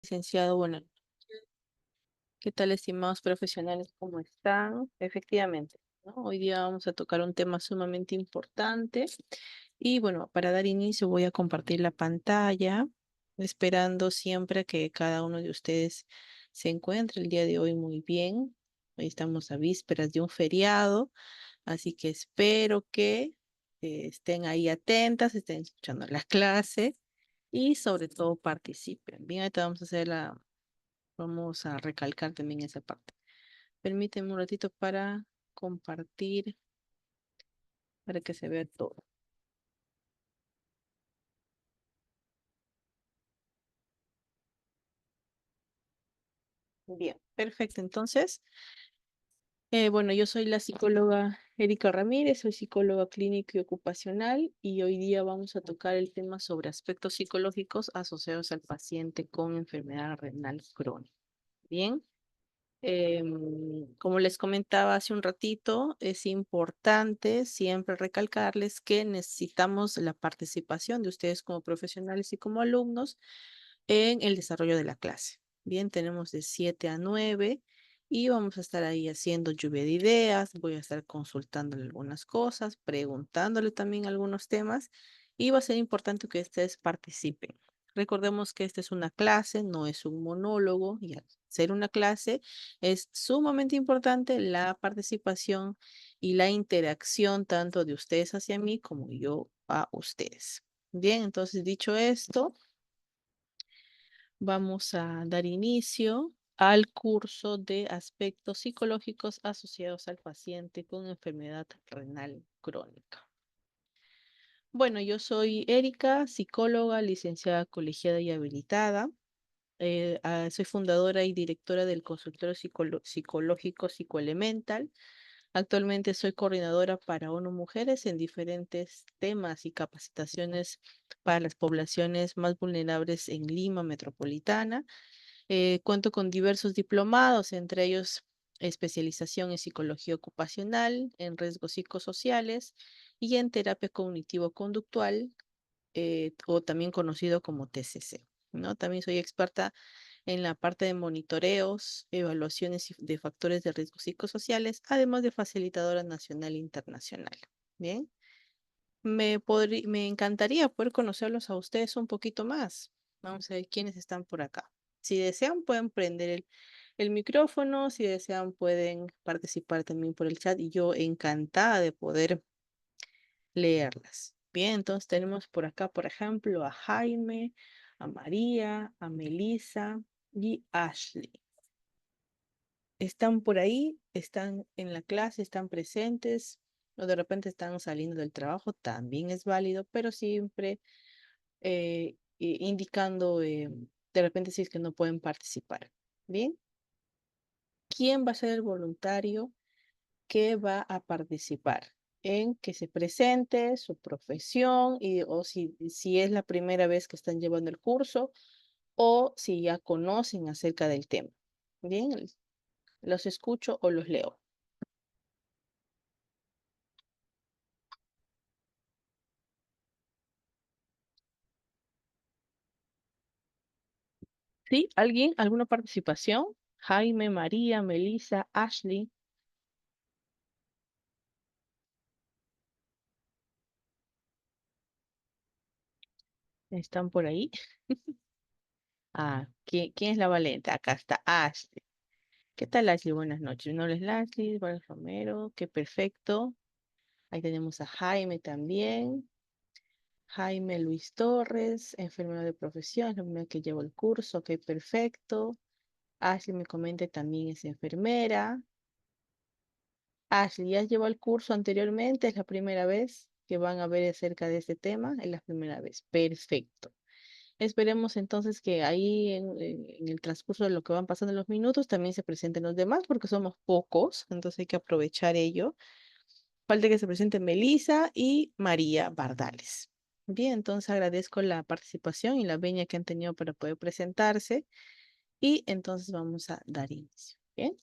Licenciado, bueno, ¿qué tal, estimados profesionales? ¿Cómo están? Efectivamente, ¿no? Hoy día vamos a tocar un tema sumamente importante y bueno, para dar inicio voy a compartir la pantalla, esperando siempre que cada uno de ustedes se encuentre el día de hoy muy bien. Hoy estamos a vísperas de un feriado, así que espero que estén ahí atentas, estén escuchando la clase y sobre todo participen. Bien, ahorita vamos a recalcar también esa parte. Permíteme un ratito para compartir, para que se vea todo. Bien, perfecto. Entonces, bueno, yo soy la psicóloga Erika Ramírez, soy psicóloga clínica y ocupacional y hoy día vamos a tocar el tema sobre aspectos psicológicos asociados al paciente con enfermedad renal crónica. Bien. Como les comentaba hace un ratito, es importante siempre recalcarles que necesitamos la participación de ustedes como profesionales y como alumnos en el desarrollo de la clase. Bien, tenemos de 7 a 9 y vamos a estar ahí haciendo lluvia de ideas, voy a estar consultándole algunas cosas, preguntándole también algunos temas y va a ser importante que ustedes participen. Recordemos que esta es una clase, no es un monólogo, y al ser una clase es sumamente importante la participación y la interacción tanto de ustedes hacia mí como yo a ustedes. Bien, entonces dicho esto, vamos a dar inicio al curso de aspectos psicológicos asociados al paciente con enfermedad renal crónica. Bueno, yo soy Erika, psicóloga, licenciada colegiada y habilitada. Soy fundadora y directora del consultorio psicológico Psicoelemental. Actualmente soy coordinadora para ONU Mujeres en diferentes temas y capacitaciones para las poblaciones más vulnerables en Lima metropolitana. Cuento con diversos diplomados, entre ellos especialización en psicología ocupacional, en riesgos psicosociales y en terapia cognitivo-conductual, o también conocido como TCC, ¿no? También soy experta en la parte de monitoreos, evaluaciones de factores de riesgo psicosociales, además de facilitadora nacional e internacional. Bien, me encantaría poder conocerlos a ustedes un poquito más. Vamos a ver quiénes están por acá. Si desean, pueden prender el micrófono, si desean, pueden participar también por el chat y yo encantada de poder leerlas. Bien, entonces tenemos por acá, por ejemplo, a Jaime, a María, a Melissa y Ashley. Están por ahí, están en la clase, están presentes, o de repente están saliendo del trabajo, también es válido, pero siempre indicando de repente si es que no pueden participar. Bien, ¿quién va a ser el voluntario que va a participar? En que se presente su profesión y, o si es la primera vez que están llevando el curso o si ya conocen acerca del tema. Bien, los escucho o los leo. ¿Sí? ¿Alguien? ¿Alguna participación? Jaime, María, Melissa, Ashley, ¿están por ahí? Ah, ¿quién es la valente? Acá está Ashley. ¿Qué tal, Ashley? Buenas noches. Mi nombre es Ashley, Vargas Romero. Qué perfecto. Ahí tenemos a Jaime también. Jaime Luis Torres, enfermero de profesión, es la primera que llevo el curso. Ok, perfecto. Ashley me comenta también es enfermera. Ashley, ¿ya llevó el curso anteriormente? ¿Es la primera vez que van a ver acerca de este tema? Es la primera vez. Perfecto. Esperemos entonces que ahí en el transcurso de lo que van pasando los minutos también se presenten los demás porque somos pocos, entonces hay que aprovechar ello. Falta que se presenten Melissa y María Bardales. Bien, entonces agradezco la participación y la veña que han tenido para poder presentarse y entonces vamos a dar inicio. Bien,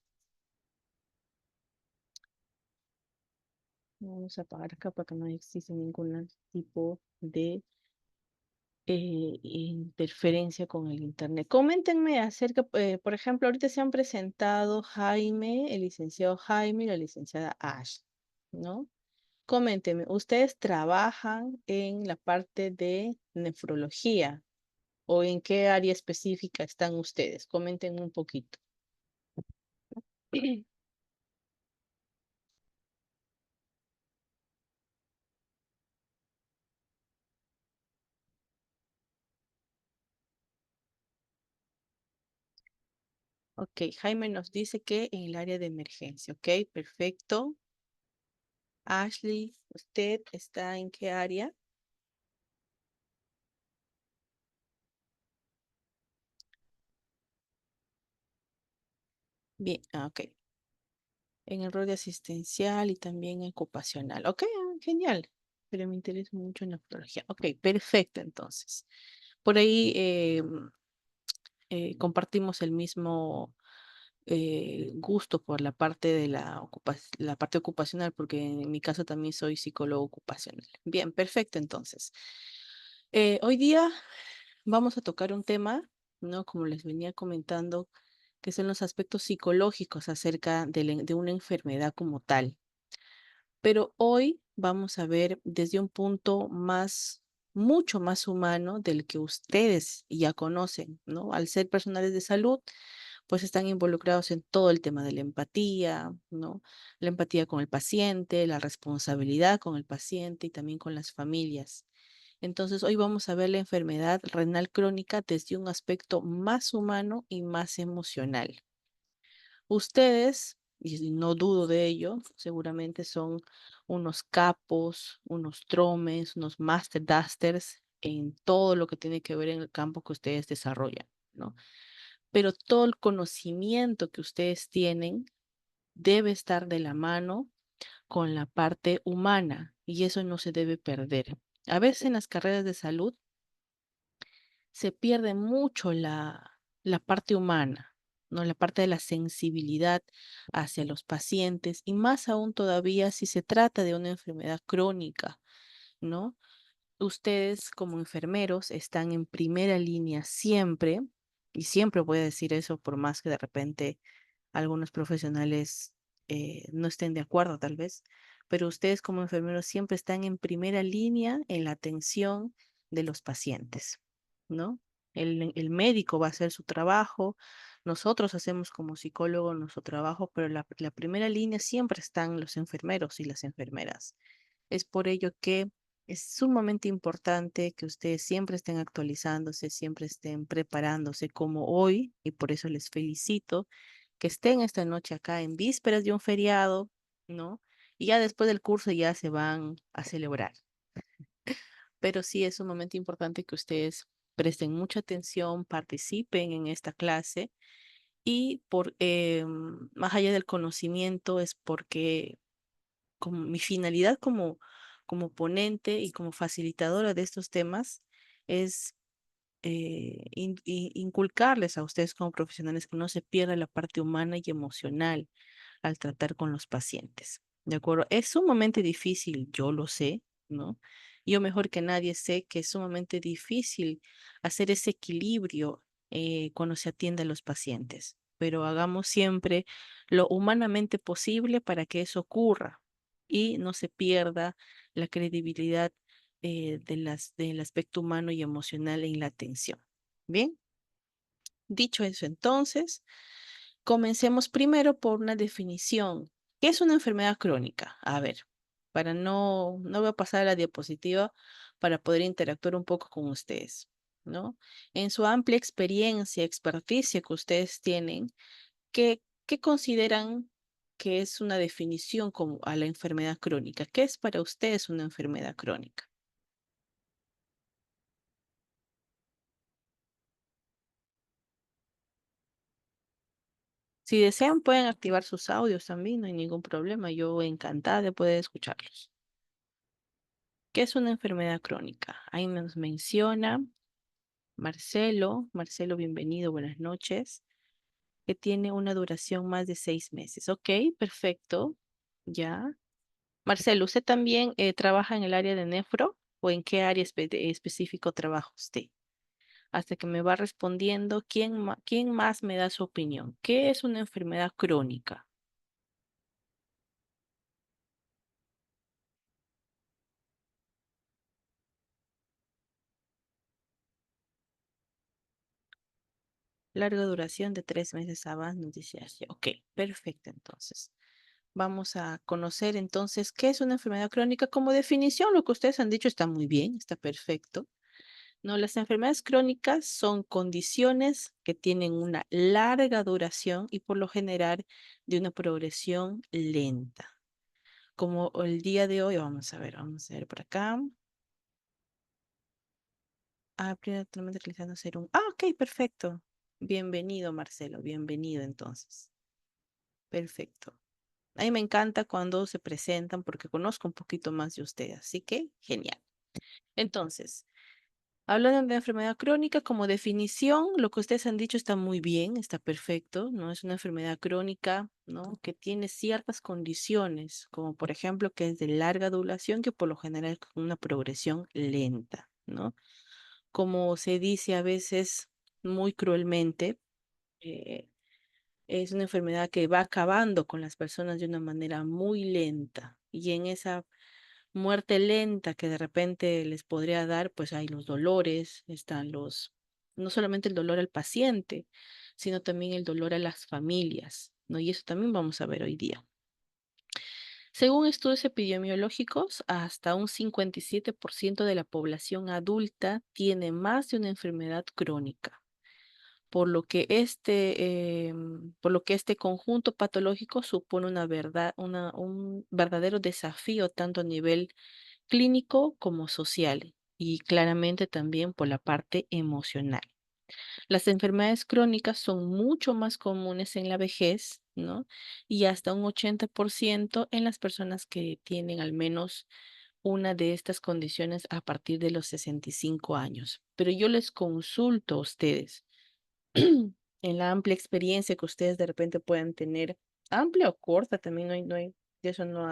vamos a apagar acá para que no exista ningún tipo de interferencia con el internet. Coméntenme acerca, por ejemplo, ahorita se han presentado Jaime, el licenciado Jaime y la licenciada Ash, ¿no? Coméntenme, ¿ustedes trabajan en la parte de nefrología o en qué área específica están ustedes? Comenten un poquito. Ok, Jaime nos dice que en el área de emergencia. Ok, perfecto. Ashley, ¿usted está en qué área? Bien, ok. En el rol de asistencial y también ocupacional. Ok, genial. Pero me interesa mucho en la nefrología. Ok, perfecto, entonces. Por ahí compartimos el mismo gusto por la parte de la parte ocupacional, porque en mi caso también soy psicólogo ocupacional. Bien, perfecto, entonces. Hoy día vamos a tocar un tema, ¿no? Como les venía comentando, que son los aspectos psicológicos acerca de una enfermedad como tal. Pero hoy vamos a ver desde un punto mucho más humano del que ustedes ya conocen, ¿no? Al ser personales de salud, pues están involucrados en todo el tema de la empatía, ¿no? La empatía con el paciente, la responsabilidad con el paciente y también con las familias. Entonces, hoy vamos a ver la enfermedad renal crónica desde un aspecto más humano y más emocional. Ustedes, y no dudo de ello, seguramente son unos capos, unos tromes, unos master dusters en todo lo que tiene que ver en el campo que ustedes desarrollan, ¿no? Pero todo el conocimiento que ustedes tienen debe estar de la mano con la parte humana y eso no se debe perder. A veces en las carreras de salud se pierde mucho la parte humana, ¿no? La parte de la sensibilidad hacia los pacientes y más aún todavía si se trata de una enfermedad crónica, ¿no? Ustedes como enfermeros están en primera línea siempre, y siempre voy a decir eso por más que de repente algunos profesionales no estén de acuerdo tal vez, pero ustedes como enfermeros siempre están en primera línea en la atención de los pacientes, ¿no? El médico va a hacer su trabajo, nosotros hacemos como psicólogos nuestro trabajo, pero la primera línea siempre están los enfermeros y las enfermeras. Es por ello que es sumamente importante que ustedes siempre estén actualizándose, siempre estén preparándose como hoy, y por eso les felicito que estén esta noche acá en vísperas de un feriado, ¿no? Y ya después del curso ya se van a celebrar. Pero sí es un momento importante que ustedes presten mucha atención, participen en esta clase y más allá del conocimiento es porque como mi finalidad como ponente y como facilitadora de estos temas es inculcarles a ustedes como profesionales que no se pierda la parte humana y emocional al tratar con los pacientes. ¿De acuerdo? Es sumamente difícil, yo lo sé, ¿no? Yo mejor que nadie sé que es sumamente difícil hacer ese equilibrio cuando se atiende a los pacientes, pero hagamos siempre lo humanamente posible para que eso ocurra y no se pierda la credibilidad del aspecto humano y emocional en la atención. Bien, dicho eso entonces. Comencemos primero por una definición. ¿Qué es una enfermedad crónica? A ver, no voy a pasar a la diapositiva para poder interactuar un poco con ustedes, ¿no? En su amplia experiencia, experticia que ustedes tienen, ¿qué consideran que es una definición como a la enfermedad crónica? ¿Qué es para ustedes una enfermedad crónica? Si desean, pueden activar sus audios también, no hay ningún problema. Yo encantada de poder escucharlos. ¿Qué es una enfermedad crónica? Ahí nos menciona Marcelo. Marcelo, bienvenido, buenas noches. Que tiene una duración más de 6 meses. Ok, perfecto. Ya. Marcelo, ¿usted también trabaja en el área de nefro? o en qué área específico trabaja usted? Hasta que me va respondiendo quién más me da su opinión. ¿Qué es una enfermedad crónica? Larga duración de 3 meses a más, nos dice así. Ok, perfecto, entonces. Vamos a conocer entonces qué es una enfermedad crónica. Como definición, lo que ustedes han dicho está muy bien, está perfecto. No, las enfermedades crónicas son condiciones que tienen una larga duración y por lo general de una progresión lenta. Como el día de hoy, vamos a ver por acá. Actualmente realizando serum. Ok, perfecto. Bienvenido, Marcelo, bienvenido entonces. Perfecto. A mí me encanta cuando se presentan porque conozco un poquito más de ustedes, así que genial. Entonces, hablando de enfermedad crónica, como definición, lo que ustedes han dicho está muy bien, está perfecto, ¿no? Es una enfermedad crónica, ¿no? Que tiene ciertas condiciones, como por ejemplo que es de larga duración, que por lo general es con una progresión lenta, ¿no? Como se dice a veces muy cruelmente, eh, es una enfermedad que va acabando con las personas de una manera muy lenta. Y en esa muerte lenta que de repente les podría dar, pues hay los dolores, no solamente el dolor al paciente, sino también el dolor a las familias, ¿no? Y eso también vamos a ver hoy día. Según estudios epidemiológicos, hasta un 57% de la población adulta tiene más de una enfermedad crónica, por lo que este conjunto patológico supone un verdadero desafío tanto a nivel clínico como social y claramente también por la parte emocional. Las enfermedades crónicas son mucho más comunes en la vejez, ¿no? Y hasta un 80% en las personas que tienen al menos una de estas condiciones a partir de los 65 años. Pero yo les consulto a ustedes, en la amplia experiencia que ustedes de repente puedan tener, amplia o corta, también de eso no,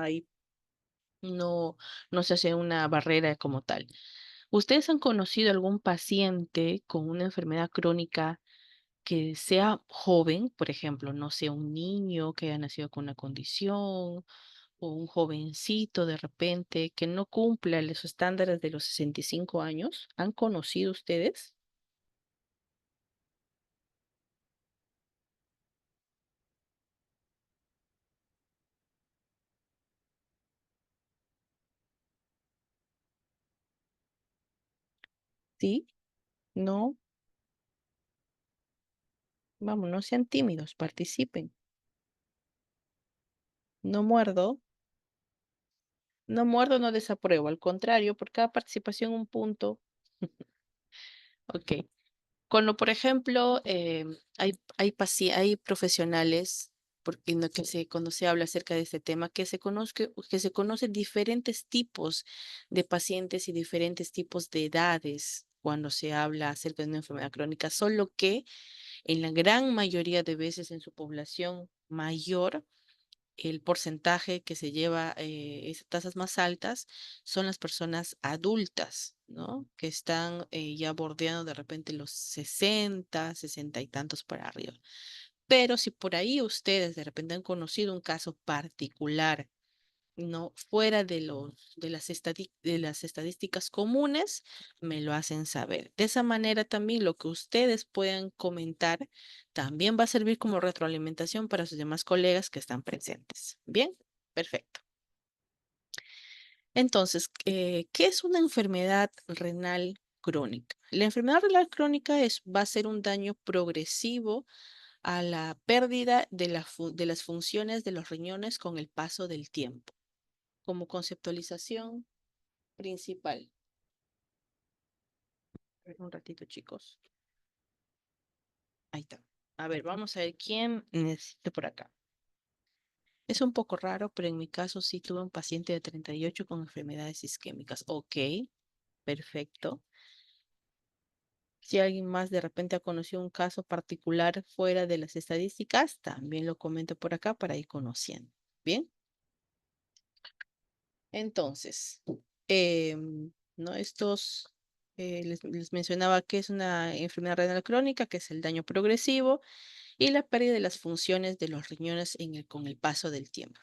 no se hace una barrera como tal. ¿Ustedes han conocido algún paciente con una enfermedad crónica que sea joven, por ejemplo, no sea un niño que haya nacido con una condición o un jovencito de repente que no cumpla los estándares de los 65 años? ¿Han conocido ustedes? Sí, no, vamos, no sean tímidos, participen. No muerdo, no muerdo, no desapruebo, al contrario, por cada participación un punto. Ok. Cuando, por ejemplo, hay profesionales, porque no, cuando se habla acerca de este tema, que se conocen diferentes tipos de pacientes y diferentes tipos de edades cuando se habla acerca de una enfermedad crónica, solo que en la gran mayoría de veces en su población mayor, el porcentaje que se lleva esas tasas más altas son las personas adultas, ¿no? Que están ya bordeando de repente los 60, 60 y tantos para arriba. Pero si por ahí ustedes de repente han conocido un caso particular, no fuera de las estadísticas comunes, me lo hacen saber. De esa manera también lo que ustedes puedan comentar también va a servir como retroalimentación para sus demás colegas que están presentes. Bien, perfecto. Entonces, ¿qué es una enfermedad renal crónica? La enfermedad renal crónica va a ser un daño progresivo a la pérdida de las funciones de los riñones con el paso del tiempo. Como conceptualización principal. A ver, un ratito, chicos. Ahí está. A ver, vamos a ver quién necesita por acá. Es un poco raro, pero en mi caso sí tuve un paciente de 38 con enfermedades isquémicas. Ok, perfecto. Si alguien más de repente ha conocido un caso particular fuera de las estadísticas, también lo comento por acá para ir conociendo. Bien, entonces, ¿no? Les mencionaba que es una enfermedad renal crónica, que es el daño progresivo y la pérdida de las funciones de los riñones con el paso del tiempo.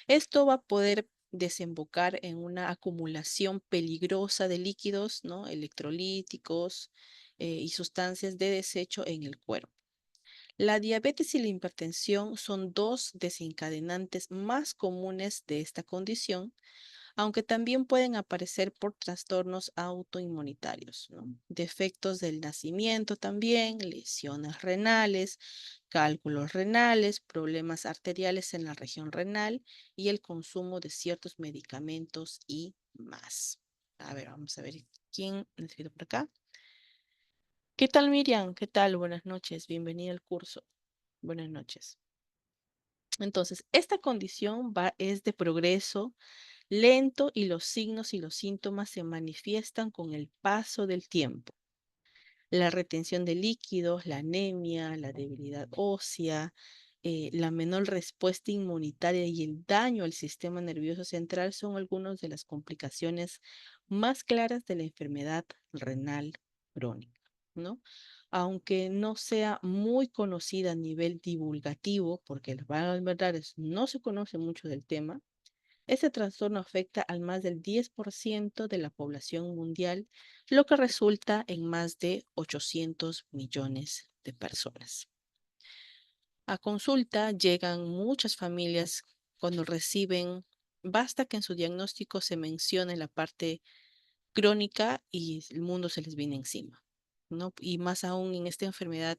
Esto va a poder desembocar en una acumulación peligrosa de líquidos, ¿no? Electrolíticos y sustancias de desecho en el cuerpo. La diabetes y la hipertensión son dos desencadenantes más comunes de esta condición, aunque también pueden aparecer por trastornos autoinmunitarios, ¿no? Defectos del nacimiento también, lesiones renales, cálculos renales, problemas arteriales en la región renal y el consumo de ciertos medicamentos y más. A ver, vamos a ver quién necesito por acá. ¿Qué tal, Miriam? ¿Qué tal? Buenas noches. Bienvenida al curso. Buenas noches. Entonces, esta condición es de progreso lento y los signos y los síntomas se manifiestan con el paso del tiempo. La retención de líquidos, la anemia, la debilidad ósea, la menor respuesta inmunitaria y el daño al sistema nervioso central son algunas de las complicaciones más claras de la enfermedad renal crónica, ¿no? Aunque no sea muy conocida a nivel divulgativo, porque la verdad es, no se conoce mucho del tema, este trastorno afecta al más del 10% de la población mundial, lo que resulta en más de 800 millones de personas. A consulta llegan muchas familias cuando reciben, basta que en su diagnóstico se mencione la parte crónica y el mundo se les viene encima, ¿no? Y más aún en esta enfermedad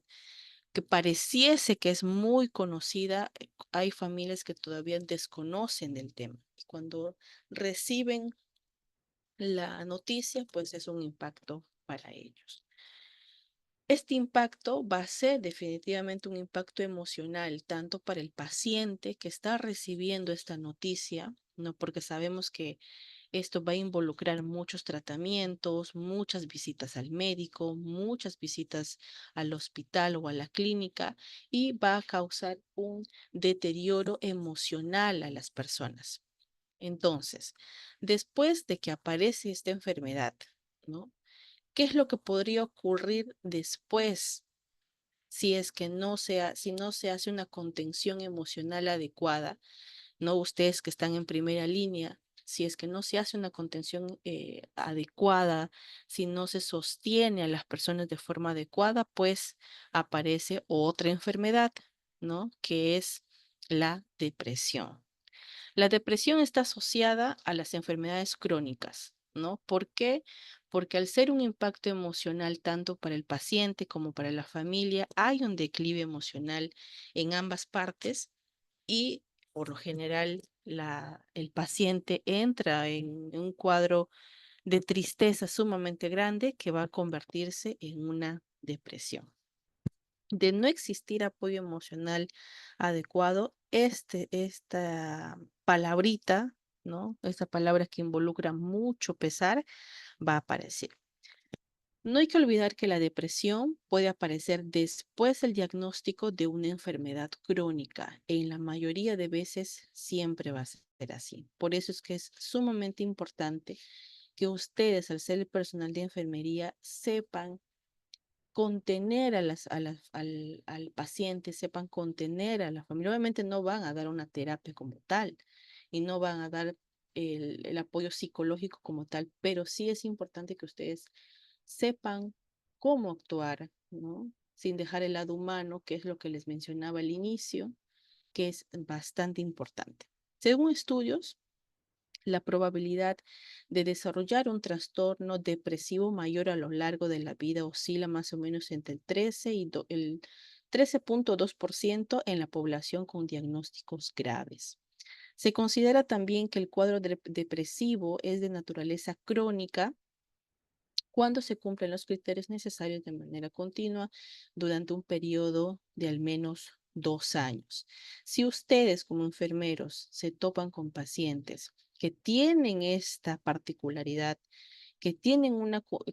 que pareciese que es muy conocida, hay familias que todavía desconocen del tema. Y cuando reciben la noticia, pues es un impacto para ellos. Este impacto va a ser definitivamente un impacto emocional, tanto para el paciente que está recibiendo esta noticia, ¿no? Porque sabemos que esto va a involucrar muchos tratamientos, muchas visitas al médico, muchas visitas al hospital o a la clínica y va a causar un deterioro emocional a las personas. Entonces, después de que aparece esta enfermedad, ¿no? ¿Qué es lo que podría ocurrir después si es que si no se hace una contención emocional adecuada? No ustedes que están en primera línea, si es que no se hace una contención adecuada, si no se sostiene a las personas de forma adecuada, pues aparece otra enfermedad, ¿no? Que es la depresión. La depresión está asociada a las enfermedades crónicas, ¿no? ¿Por qué? Porque al ser un impacto emocional tanto para el paciente como para la familia, hay un declive emocional en ambas partes y por lo general el paciente entra en un cuadro de tristeza sumamente grande que va a convertirse en una depresión. De no existir apoyo emocional adecuado, esta palabrita, ¿no? Esta palabra que involucra mucho pesar, va a aparecer. No hay que olvidar que la depresión puede aparecer después del diagnóstico de una enfermedad crónica. En la mayoría de veces siempre va a ser así. Por eso es que es sumamente importante que ustedes, al ser el personal de enfermería, sepan contener al paciente, sepan contener a la familia. Obviamente no van a dar una terapia como tal y no van a dar el apoyo psicológico como tal, pero sí es importante que ustedes sepan cómo actuar, ¿no? Sin dejar el lado humano, que es lo que les mencionaba al inicio, que es bastante importante. Según estudios, la probabilidad de desarrollar un trastorno depresivo mayor a lo largo de la vida oscila más o menos entre el 13 y el 13,2% en la población con diagnósticos graves. Se considera también que el cuadro depresivo es de naturaleza crónica cuando se cumplen los criterios necesarios de manera continua durante un periodo de al menos 2 años. Si ustedes como enfermeros se topan con pacientes que tienen esta particularidad, que tienen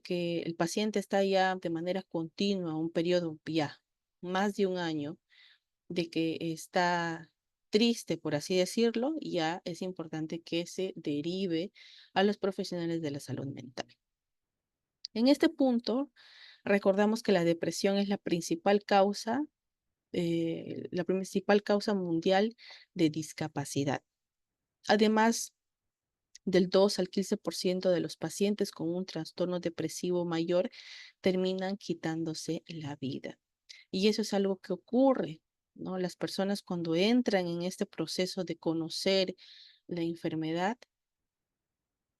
que el paciente está ya de manera continua, un periodo ya más de un año, de que está triste, por así decirlo, ya es importante que se derive a los profesionales de la salud mental. En este punto, recordamos que la depresión es la principal causa mundial de discapacidad. Además, del 2 al 15% de los pacientes con un trastorno depresivo mayor terminan quitándose la vida. Y eso es algo que ocurre, ¿no? Las personas cuando entran en este proceso de conocer la enfermedad,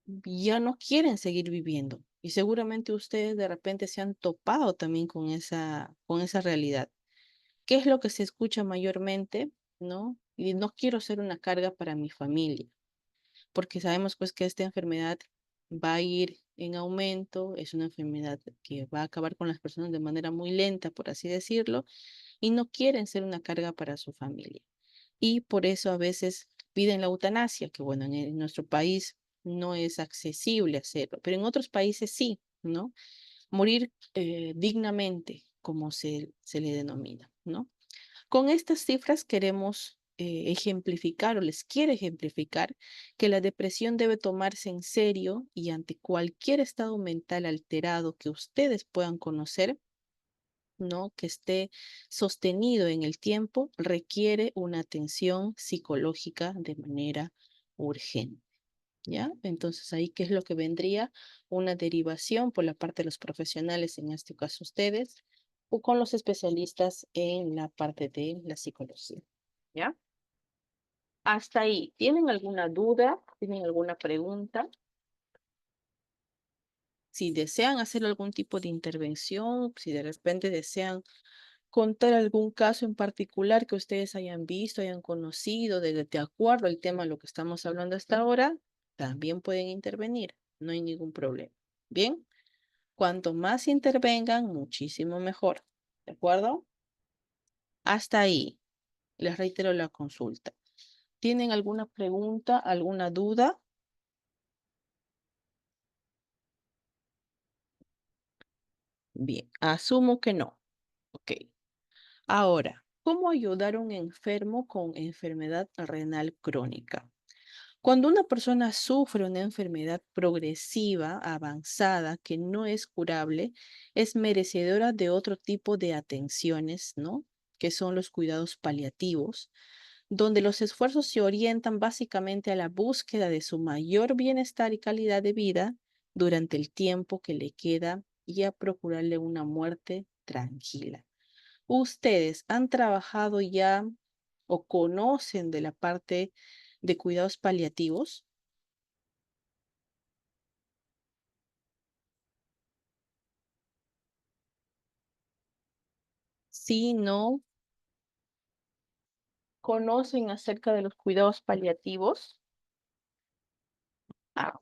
ya no quieren seguir viviendo. Y seguramente ustedes de repente se han topado también con esa realidad. ¿Qué es lo que se escucha mayormente? ¿No? Y no quiero ser una carga para mi familia, porque sabemos pues que esta enfermedad va a ir en aumento, es una enfermedad que va a acabar con las personas de manera muy lenta, por así decirlo, y no quieren ser una carga para su familia. Y por eso a veces piden la eutanasia, que bueno, en nuestro país no es accesible hacerlo, pero en otros países sí, ¿no? Morir dignamente, como se le denomina, ¿no? Con estas cifras queremos ejemplificar o les quiero ejemplificar que la depresión debe tomarse en serio y ante cualquier estado mental alterado que ustedes puedan conocer, ¿no? Que esté sostenido en el tiempo, requiere una atención psicológica de manera urgente. ¿Ya? Entonces ahí, ¿qué es lo que vendría? Una derivación por la parte de los profesionales, en este caso ustedes, o con los especialistas en la parte de la psicología. ¿Ya? Hasta ahí. ¿Tienen alguna duda? ¿Tienen alguna pregunta? Si desean hacer algún tipo de intervención, si de repente desean contar algún caso en particular que ustedes hayan visto, hayan conocido, de acuerdo al tema de lo que estamos hablando hasta ahora, también pueden intervenir. No hay ningún problema. Bien, cuanto más intervengan, muchísimo mejor. ¿De acuerdo? Hasta ahí. Les reitero la consulta. ¿Tienen alguna pregunta, alguna duda? Bien, asumo que no. Ok. Ahora, ¿cómo ayudar a un enfermo con enfermedad renal crónica? Cuando una persona sufre una enfermedad progresiva, avanzada, que no es curable, es merecedora de otro tipo de atenciones, ¿no? Que son los cuidados paliativos, donde los esfuerzos se orientan básicamente a la búsqueda de su mayor bienestar y calidad de vida durante el tiempo que le queda y a procurarle una muerte tranquila. ¿Ustedes han trabajado ya o conocen de la parte de cuidados paliativos? Si no conocen acerca de los cuidados paliativos. Ah,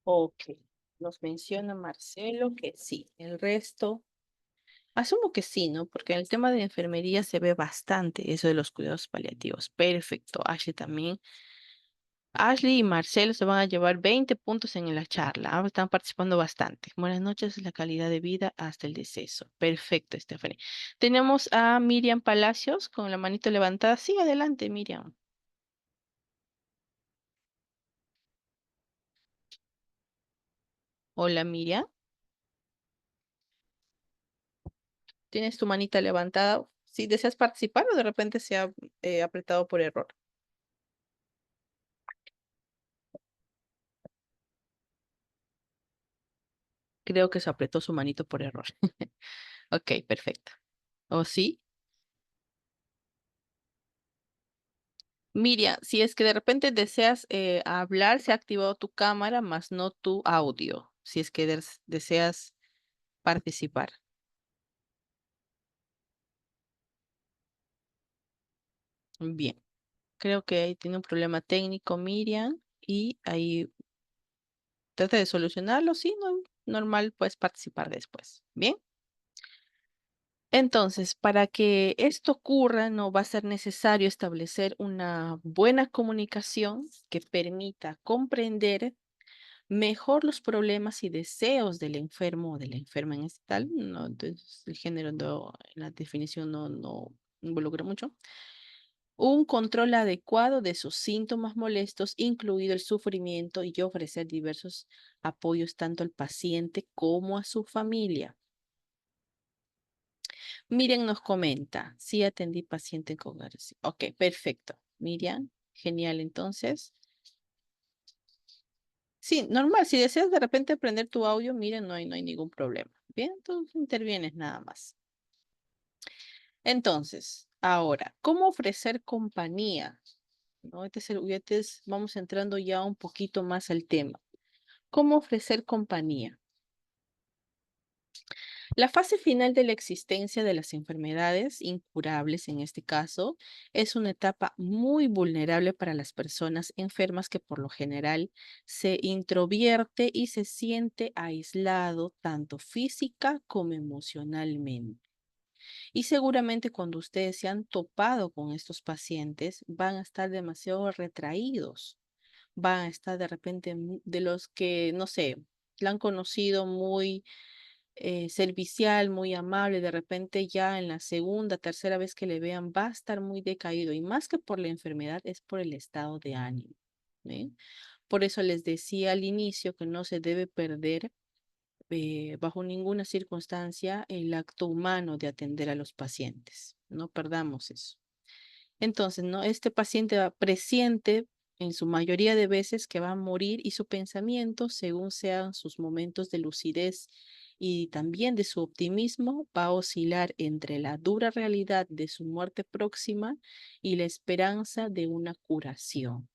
ok. Nos menciona Marcelo que sí. El resto, asumo que sí, ¿no? Porque en el tema de enfermería se ve bastante eso de los cuidados paliativos. Perfecto. Ashley también. Ashley y Marcelo se van a llevar 20 puntos en la charla. Están participando bastante. Buenas noches, la calidad de vida hasta el deceso. Perfecto, Stephanie. Tenemos a Miriam Palacios con la manito levantada. Sí, adelante, Miriam. Hola, Miriam. ¿Tienes tu manita levantada? Si deseas participar o de repente se ha apretado por error. Creo que se apretó su manito por error. Ok, perfecto. ¿O sí? Miriam, si es que de repente deseas hablar, se ha activado tu cámara, más no tu audio. Si es que deseas participar. Bien, creo que ahí tiene un problema técnico, Miriam, y ahí trata de solucionarlo. Sí, no, normal, puedes participar después. Bien. Entonces, para que esto ocurra, no va a ser necesario establecer una buena comunicación que permita comprender mejor los problemas y deseos del enfermo o de la enferma en este tal. No, entonces, el género no, en la definición no involucra mucho. Un control adecuado de sus síntomas molestos, incluido el sufrimiento, y ofrecer diversos apoyos tanto al paciente como a su familia. Miriam nos comenta, sí atendí paciente con agresión. Ok, perfecto. Miriam, genial entonces. Sí, normal, si deseas de repente prender tu audio, Miriam, no hay ningún problema. Bien, tú intervienes nada más. Entonces, ahora, ¿cómo ofrecer compañía? ¿No? Vamos entrando ya un poquito más al tema. ¿Cómo ofrecer compañía? La fase final de la existencia de las enfermedades incurables, en este caso, es una etapa muy vulnerable para las personas enfermas que por lo general se introvierte y se siente aislado tanto física como emocionalmente. Y seguramente cuando ustedes se han topado con estos pacientes, van a estar demasiado retraídos, van a estar de repente de los que, no sé, la han conocido muy servicial, muy amable, de repente ya en la segunda, tercera vez que le vean va a estar muy decaído y más que por la enfermedad es por el estado de ánimo. ¿Eh? Por eso les decía al inicio que no se debe perder bajo ninguna circunstancia el acto humano de atender a los pacientes. No perdamos eso. Entonces, ¿no? Este paciente presiente en su mayoría de veces que va a morir y su pensamiento, según sean sus momentos de lucidez y también de su optimismo, va a oscilar entre la dura realidad de su muerte próxima y la esperanza de una curación.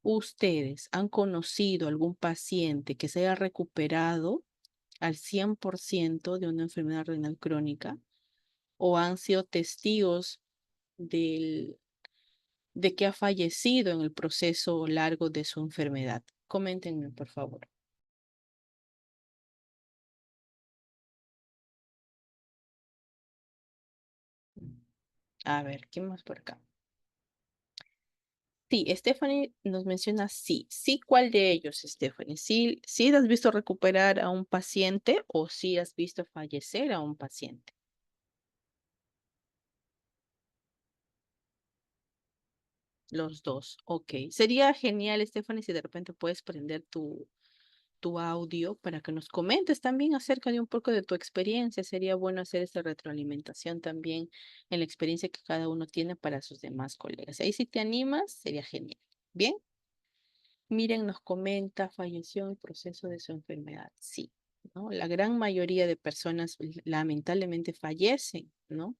¿Ustedes han conocido algún paciente que se haya recuperado al 100% de una enfermedad renal crónica o han sido testigos del de que ha fallecido en el proceso largo de su enfermedad? Coméntenme, por favor. A ver, ¿quién más por acá? Sí, Stephanie nos menciona sí. Sí, ¿cuál de ellos, Stephanie? ¿Sí, sí has visto recuperar a un paciente o sí has visto fallecer a un paciente? Los dos, ok. Sería genial, Stephanie, si de repente puedes prender tu audio para que nos comentes también acerca de un poco de tu experiencia. Sería bueno hacer esta retroalimentación también en la experiencia que cada uno tiene para sus demás colegas. Ahí si te animas, sería genial. Bien, Miren, nos comenta, falleció en el proceso de su enfermedad. Sí, ¿no? La gran mayoría de personas lamentablemente fallecen, ¿no?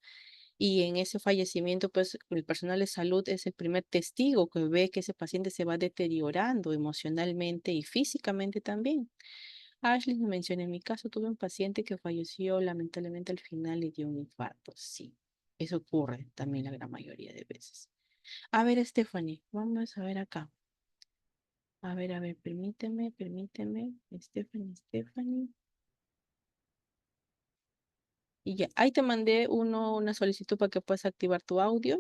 Y en ese fallecimiento, pues el personal de salud es el primer testigo que ve que ese paciente se va deteriorando emocionalmente y físicamente también. Ashley me menciona, en mi caso tuve un paciente que falleció lamentablemente al final le dio un infarto. Sí, eso ocurre también la gran mayoría de veces. A ver, Stephanie, vamos a ver acá. A ver, permíteme. Stephanie. Y ya, ahí te mandé una solicitud para que puedas activar tu audio.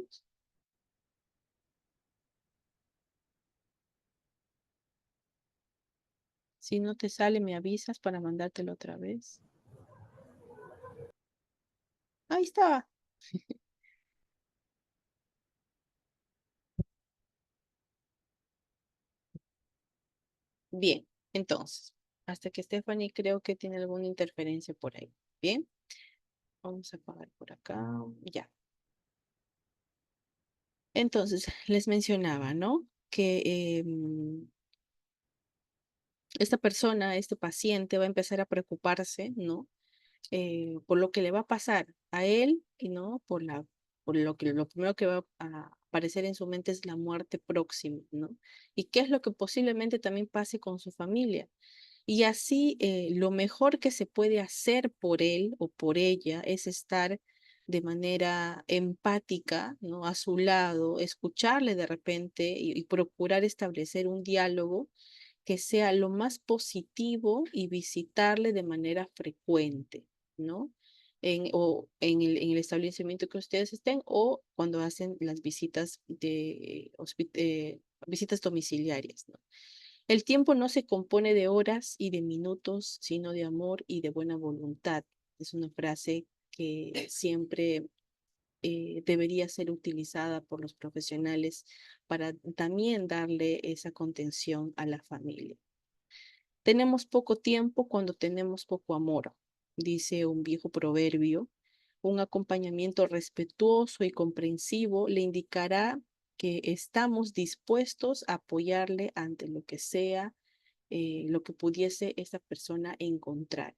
Si no te sale, me avisas para mandártelo otra vez. Ahí está. Bien, entonces, hasta que Stephanie creo que tiene alguna interferencia por ahí. Bien, vamos a apagar por acá. Ya. Entonces, les mencionaba, ¿no? Que esta persona, este paciente va a empezar a preocuparse, ¿no? Por lo que le va a pasar a él y no por lo primero que va a aparecer en su mente es la muerte próxima, ¿no? Y qué es lo que posiblemente también pase con su familia. Y así lo mejor que se puede hacer por él o por ella es estar de manera empática, ¿no? A su lado, escucharle de repente y procurar establecer un diálogo que sea lo más positivo y visitarle de manera frecuente, ¿no? En el establecimiento que ustedes estén o cuando hacen las visitas visitas domiciliarias, ¿no? El tiempo no se compone de horas y de minutos, sino de amor y de buena voluntad. Es una frase que siempre debería ser utilizada por los profesionales para también darle esa contención a la familia. Tenemos poco tiempo cuando tenemos poco amor, dice un viejo proverbio. Un acompañamiento respetuoso y comprensivo le indicará que estamos dispuestos a apoyarle ante lo que sea, lo que pudiese esa persona encontrar.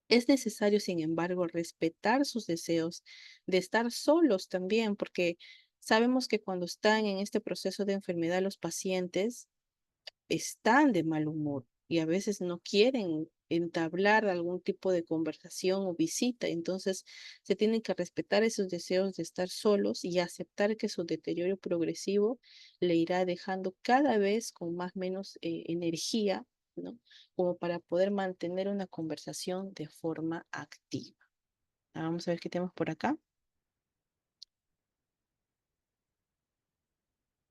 Es necesario, sin embargo, respetar sus deseos de estar solos también, porque sabemos que cuando están en este proceso de enfermedad los pacientes están de mal humor y a veces no quieren entablar algún tipo de conversación o visita. Entonces, se tienen que respetar esos deseos de estar solos y aceptar que su deterioro progresivo le irá dejando cada vez con más menos energía, ¿no? Como para poder mantener una conversación de forma activa. Vamos a ver qué tenemos por acá.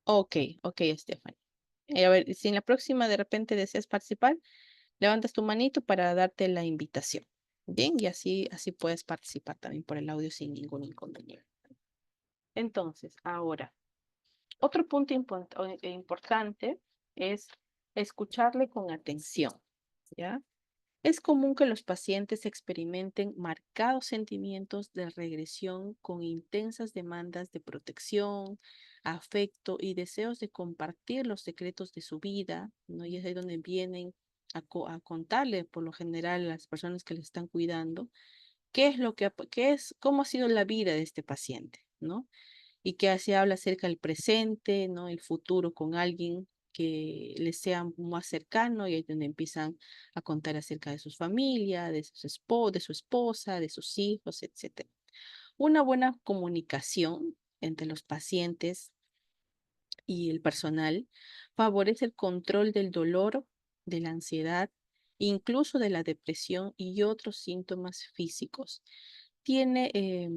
Ok, ok, Stephanie. A ver, si en la próxima de repente deseas participar, levantas tu manito para darte la invitación. Bien, y así puedes participar también por el audio sin ningún inconveniente. Entonces, ahora, otro punto importante es escucharle con atención, ¿ya? Es común que los pacientes experimenten marcados sentimientos de regresión con intensas demandas de protección, afecto y deseos de compartir los secretos de su vida, ¿no? Y es ahí donde vienen a contarle por lo general a las personas que les están cuidando qué es cómo ha sido la vida de este paciente, ¿no? Y que se habla acerca del presente, ¿no? El futuro con alguien que les sea más cercano y ahí es donde empiezan a contar acerca de sus familias, de su esposa, de sus hijos, etcétera. Una buena comunicación entre los pacientes y el personal favorece el control del dolor, de la ansiedad, incluso de la depresión y otros síntomas físicos. Tiene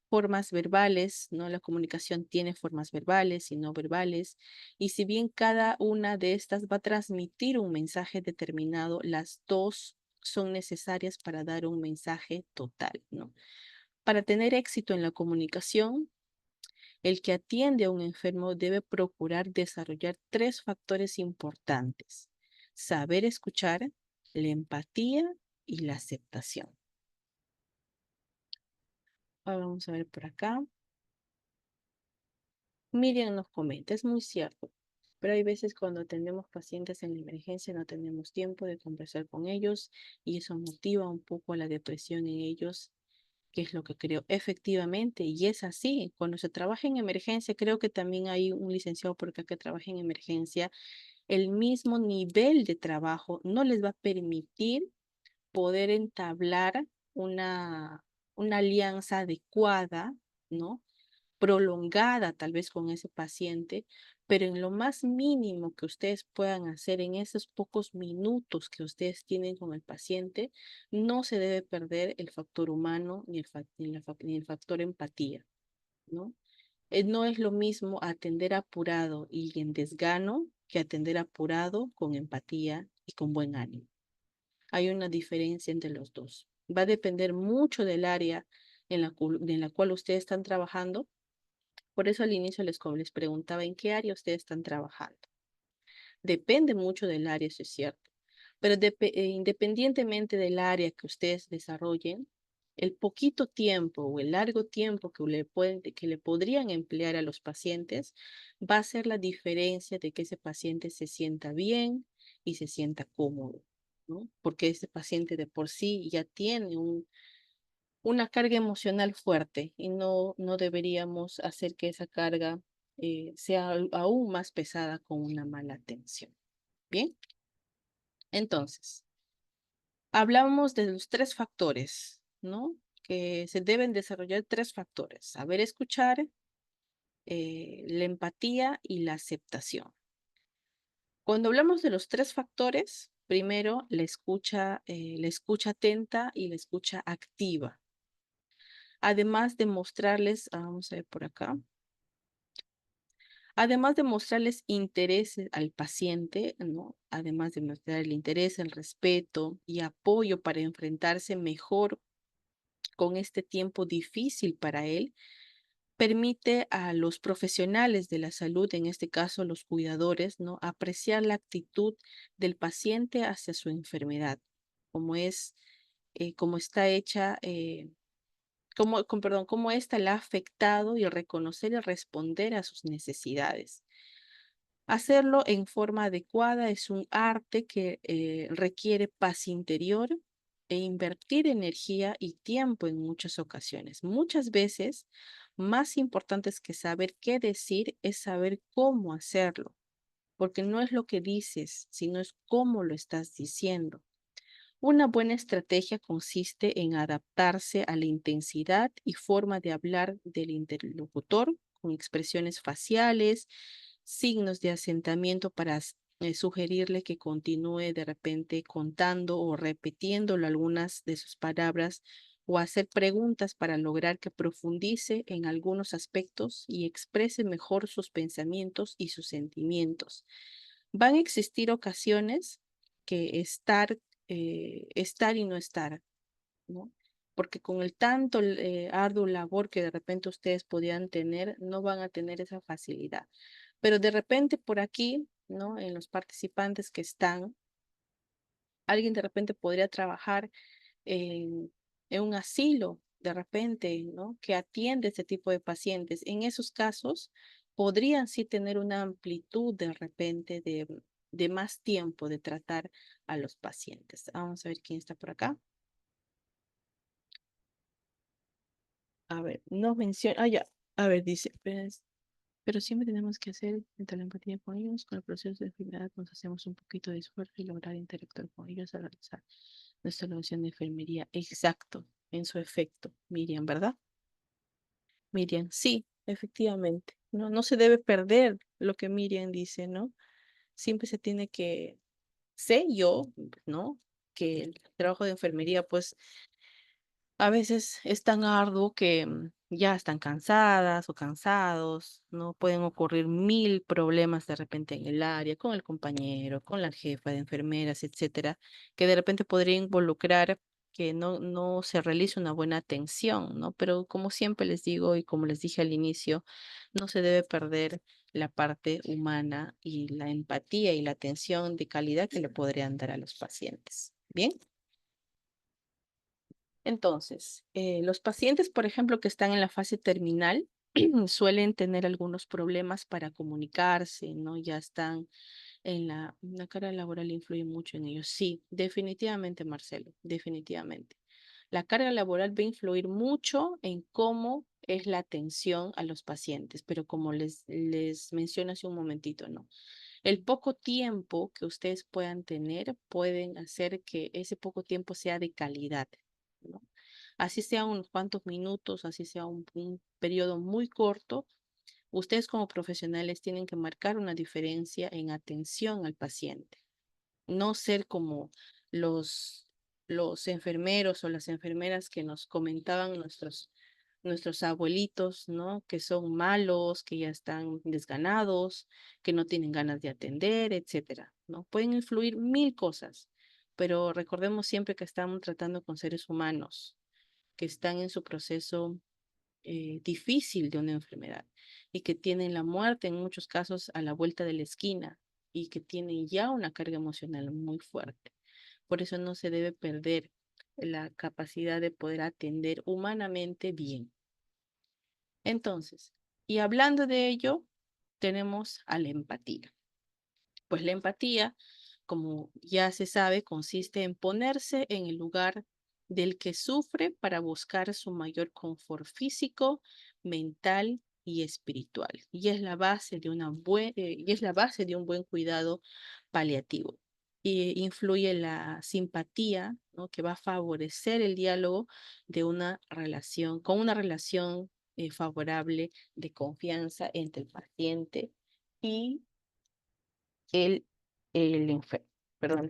formas verbales, ¿no? La comunicación tiene formas verbales y no verbales, y si bien cada una de estas va a transmitir un mensaje determinado, las dos son necesarias para dar un mensaje total, ¿no? Para tener éxito en la comunicación, el que atiende a un enfermo debe procurar desarrollar tres factores importantes: saber escuchar, la empatía y la aceptación. Ahora vamos a ver por acá. Miriam nos comenta, es muy cierto, pero hay veces cuando atendemos pacientes en la emergencia no tenemos tiempo de conversar con ellos y eso motiva un poco la depresión en ellos, que es lo que creo efectivamente, y es así. Cuando se trabaja en emergencia, creo que también hay un licenciado por acá que trabaja en emergencia, el mismo nivel de trabajo no les va a permitir poder entablar una, una alianza adecuada, ¿no? Prolongada tal vez con ese paciente, pero en lo más mínimo que ustedes puedan hacer en esos pocos minutos que ustedes tienen con el paciente, no se debe perder el factor humano ni el factor empatía, ¿no? No es lo mismo atender apurado y en desgano que atender apurado con empatía y con buen ánimo. Hay una diferencia entre los dos. Va a depender mucho del área en la cual ustedes están trabajando. Por eso al inicio les preguntaba en qué área ustedes están trabajando. Depende mucho del área, eso es cierto. Pero independientemente del área que ustedes desarrollen, el poquito tiempo o el largo tiempo que le podrían emplear a los pacientes va a hacer la diferencia de que ese paciente se sienta bien y se sienta cómodo, ¿no? Porque ese paciente de por sí ya tiene una carga emocional fuerte y no deberíamos hacer que esa carga sea aún más pesada con una mala atención. Bien, entonces, hablamos de los tres factores, ¿no? Que se deben desarrollar tres factores: saber escuchar, la empatía y la aceptación. Cuando hablamos de los tres factores, primero la escucha atenta y la escucha activa. Además de mostrarles, vamos a ver por acá, además de mostrarles interés al paciente, ¿no? Además de mostrar el interés, el respeto y apoyo para enfrentarse mejor con este tiempo difícil para él, permite a los profesionales de la salud, en este caso los cuidadores, ¿no? Apreciar la actitud del paciente hacia su enfermedad, como es, como está hecha, cómo ésta la ha afectado y reconocer y responder a sus necesidades. Hacerlo en forma adecuada es un arte que requiere paz interior e invertir energía y tiempo en muchas ocasiones. Muchas veces, más importante que saber qué decir es saber cómo hacerlo, porque no es lo que dices, sino es cómo lo estás diciendo. Una buena estrategia consiste en adaptarse a la intensidad y forma de hablar del interlocutor con expresiones faciales, signos de asentamiento para sugerirle que continúe de repente contando o repitiéndolo algunas de sus palabras o hacer preguntas para lograr que profundice en algunos aspectos y exprese mejor sus pensamientos y sus sentimientos. Van a existir ocasiones que estar y no estar, ¿no? Porque con el tanto arduo labor que de repente ustedes podían tener, no van a tener esa facilidad. Pero de repente por aquí, ¿no? En los participantes que están, alguien de repente podría trabajar en un asilo, de repente, ¿no? Que atiende este tipo de pacientes. En esos casos, podrían sí tener una amplitud de repente de más tiempo de tratar a los pacientes. Vamos a ver quién está por acá. A ver, nos menciona, ya, a ver, dice, pero siempre tenemos que hacer entre la empatía con ellos, con el proceso de enfermedad, nos hacemos un poquito de esfuerzo y lograr interactuar con ellos al realizar nuestra evaluación de enfermería. Exacto, en su efecto, Miriam, ¿verdad? Miriam, sí, efectivamente. No, no se debe perder lo que Miriam dice, ¿no? Siempre se tiene que, sé yo, ¿no? Que el trabajo de enfermería, pues, a veces es tan arduo que ya están cansadas o cansados, ¿no? Pueden ocurrir mil problemas de repente en el área, con el compañero, con la jefa de enfermeras, etcétera, que de repente podría involucrar que no se realice una buena atención, ¿no? Pero como siempre les digo y como les dije al inicio, no se debe perder la parte humana y la empatía y la atención de calidad que le podrían dar a los pacientes. ¿Bien? Entonces, los pacientes, por ejemplo, que están en la fase terminal, suelen tener algunos problemas para comunicarse, ¿no? Ya están en la carga laboral influye mucho en ellos. Sí, definitivamente, Marcelo, definitivamente. La carga laboral va a influir mucho en cómo es la atención a los pacientes, pero como les mencioné hace un momentito, ¿no? El poco tiempo que ustedes puedan tener pueden hacer que ese poco tiempo sea de calidad, ¿no? Así sea unos cuantos minutos, así sea un periodo muy corto, ustedes como profesionales tienen que marcar una diferencia en atención al paciente, no ser como los, los enfermeros o las enfermeras que nos comentaban nuestros abuelitos, ¿no? Que son malos, que ya están desganados, que no tienen ganas de atender, etcétera, ¿no? Pueden influir mil cosas, pero recordemos siempre que estamos tratando con seres humanos que están en su proceso difícil de una enfermedad y que tienen la muerte en muchos casos a la vuelta de la esquina y que tienen ya una carga emocional muy fuerte. Por eso no se debe perder la capacidad de poder atender humanamente bien. Entonces, y hablando de ello, tenemos a la empatía. Pues la empatía, como ya se sabe, consiste en ponerse en el lugar del que sufre para buscar su mayor confort físico, mental y espiritual. Y es la base de y es la base de un buen cuidado paliativo. Y influye la simpatía, ¿no? Que va a favorecer el diálogo de una relación, con una relación favorable de confianza entre el paciente y el, el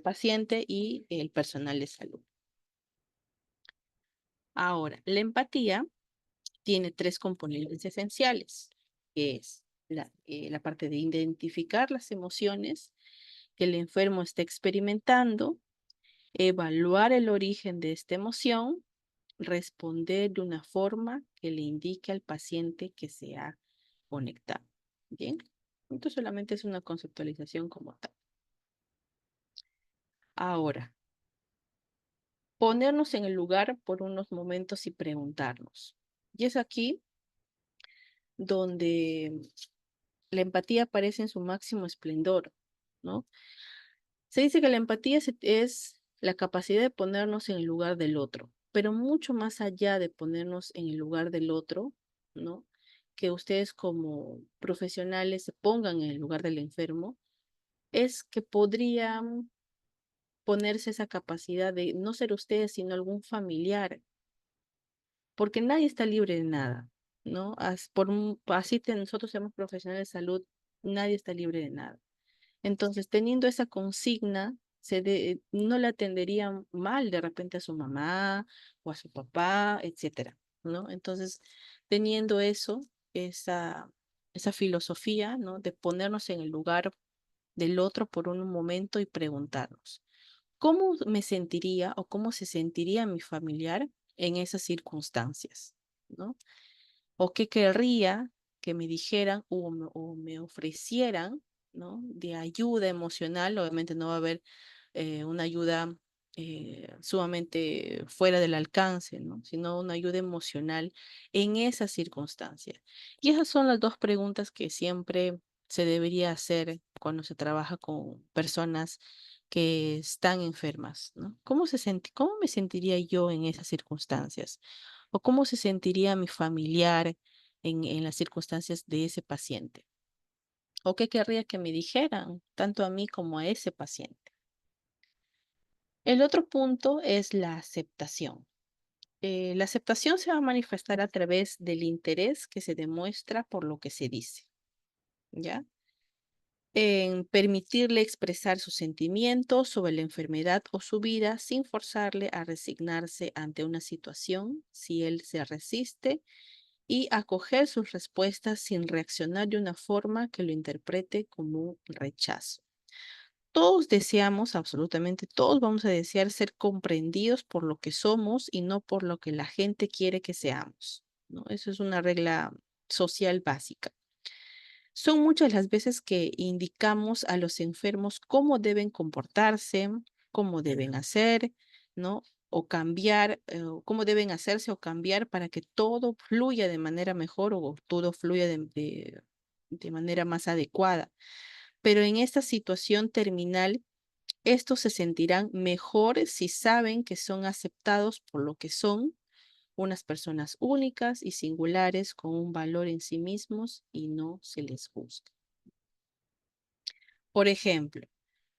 paciente y el personal de salud. Ahora, la empatía tiene tres componentes esenciales, que es la parte de identificar las emociones que el enfermo está experimentando, evaluar el origen de esta emoción, responder de una forma que le indique al paciente que se ha conectado. Bien, esto solamente es una conceptualización como tal. Ahora, ponernos en el lugar por unos momentos y preguntarnos. Y es aquí donde la empatía aparece en su máximo esplendor, ¿no? Se dice que la empatía es la capacidad de ponernos en el lugar del otro, pero mucho más allá de ponernos en el lugar del otro, ¿no? Que ustedes como profesionales se pongan en el lugar del enfermo, es que podrían ponerse esa capacidad de no ser ustedes, sino algún familiar, porque nadie está libre de nada, ¿no? Nosotros somos profesionales de salud, nadie está libre de nada. Entonces, teniendo esa consigna, no le atendería mal de repente a su mamá o a su papá, etcétera, ¿no? Entonces, teniendo esa filosofía, ¿no? De ponernos en el lugar del otro por un momento y preguntarnos, ¿cómo me sentiría o cómo se sentiría mi familiar en esas circunstancias? ¿No? O qué querría que me dijeran o me ofrecieran, ¿no? De ayuda emocional. Obviamente no va a haber una ayuda sumamente fuera del alcance, ¿no? Sino una ayuda emocional en esas circunstancias. Y esas son las dos preguntas que siempre se debería hacer cuando se trabaja con personas que están enfermas, ¿no? ¿Cómo me sentiría yo en esas circunstancias? ¿O cómo se sentiría mi familiar en las circunstancias de ese paciente? ¿O qué querría que me dijeran, tanto a mí como a ese paciente? El otro punto es la aceptación. La aceptación se va a manifestar a través del interés que se demuestra por lo que se dice, ¿ya? En permitirle expresar sus sentimientos sobre la enfermedad o su vida sin forzarle a resignarse ante una situación si él se resiste y acoger sus respuestas sin reaccionar de una forma que lo interprete como un rechazo. Todos deseamos, absolutamente todos vamos a desear ser comprendidos por lo que somos y no por lo que la gente quiere que seamos, ¿no? Eso es una regla social básica. Son muchas las veces que indicamos a los enfermos cómo deben comportarse, cómo deben hacer, ¿no? O cambiar, o cómo deben hacerse o cambiar para que todo fluya de manera mejor o todo fluya de manera más adecuada. Pero en esta situación terminal, estos se sentirán mejor si saben que son aceptados por lo que son, unas personas únicas y singulares con un valor en sí mismos y no se les juzga. Por ejemplo,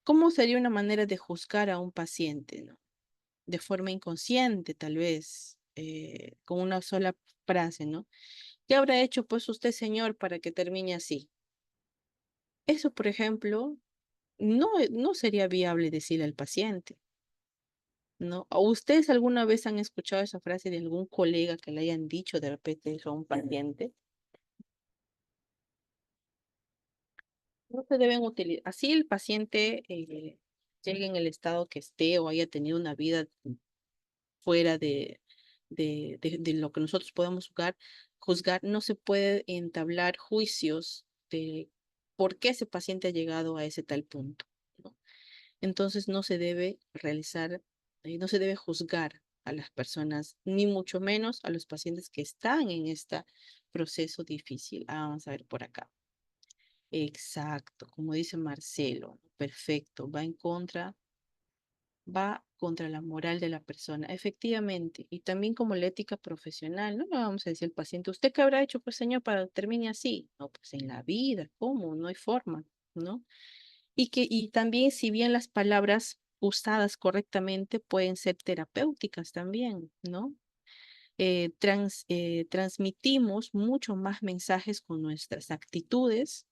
¿cómo sería una manera de juzgar a un paciente, ¿no? De forma inconsciente, tal vez, con una sola frase, ¿no? ¿Qué habrá hecho pues usted, señor, para que termine así? Eso, por ejemplo, no sería viable decirle al paciente, ¿no? ¿O ustedes alguna vez han escuchado esa frase de algún colega que le hayan dicho de repente eso a un paciente? No se deben utilizar. Así el paciente llegue en el estado que esté o haya tenido una vida fuera de lo que nosotros podemos juzgar, no se puede entablar juicios de por qué ese paciente ha llegado a ese tal punto, ¿no? Entonces no se debe no se debe juzgar a las personas, ni mucho menos a los pacientes que están en este proceso difícil. Vamos a ver por acá. Exacto, como dice Marcelo, perfecto, va contra la moral de la persona, efectivamente, y también como la ética profesional, no le vamos a decir al paciente, ¿usted qué habrá hecho, pues señor, para que termine así? No, pues en la vida, ¿cómo? No hay forma, ¿no? Y también, si bien las palabras usadas correctamente pueden ser terapéuticas también, ¿no? Transmitimos mucho más mensajes con nuestras actitudes,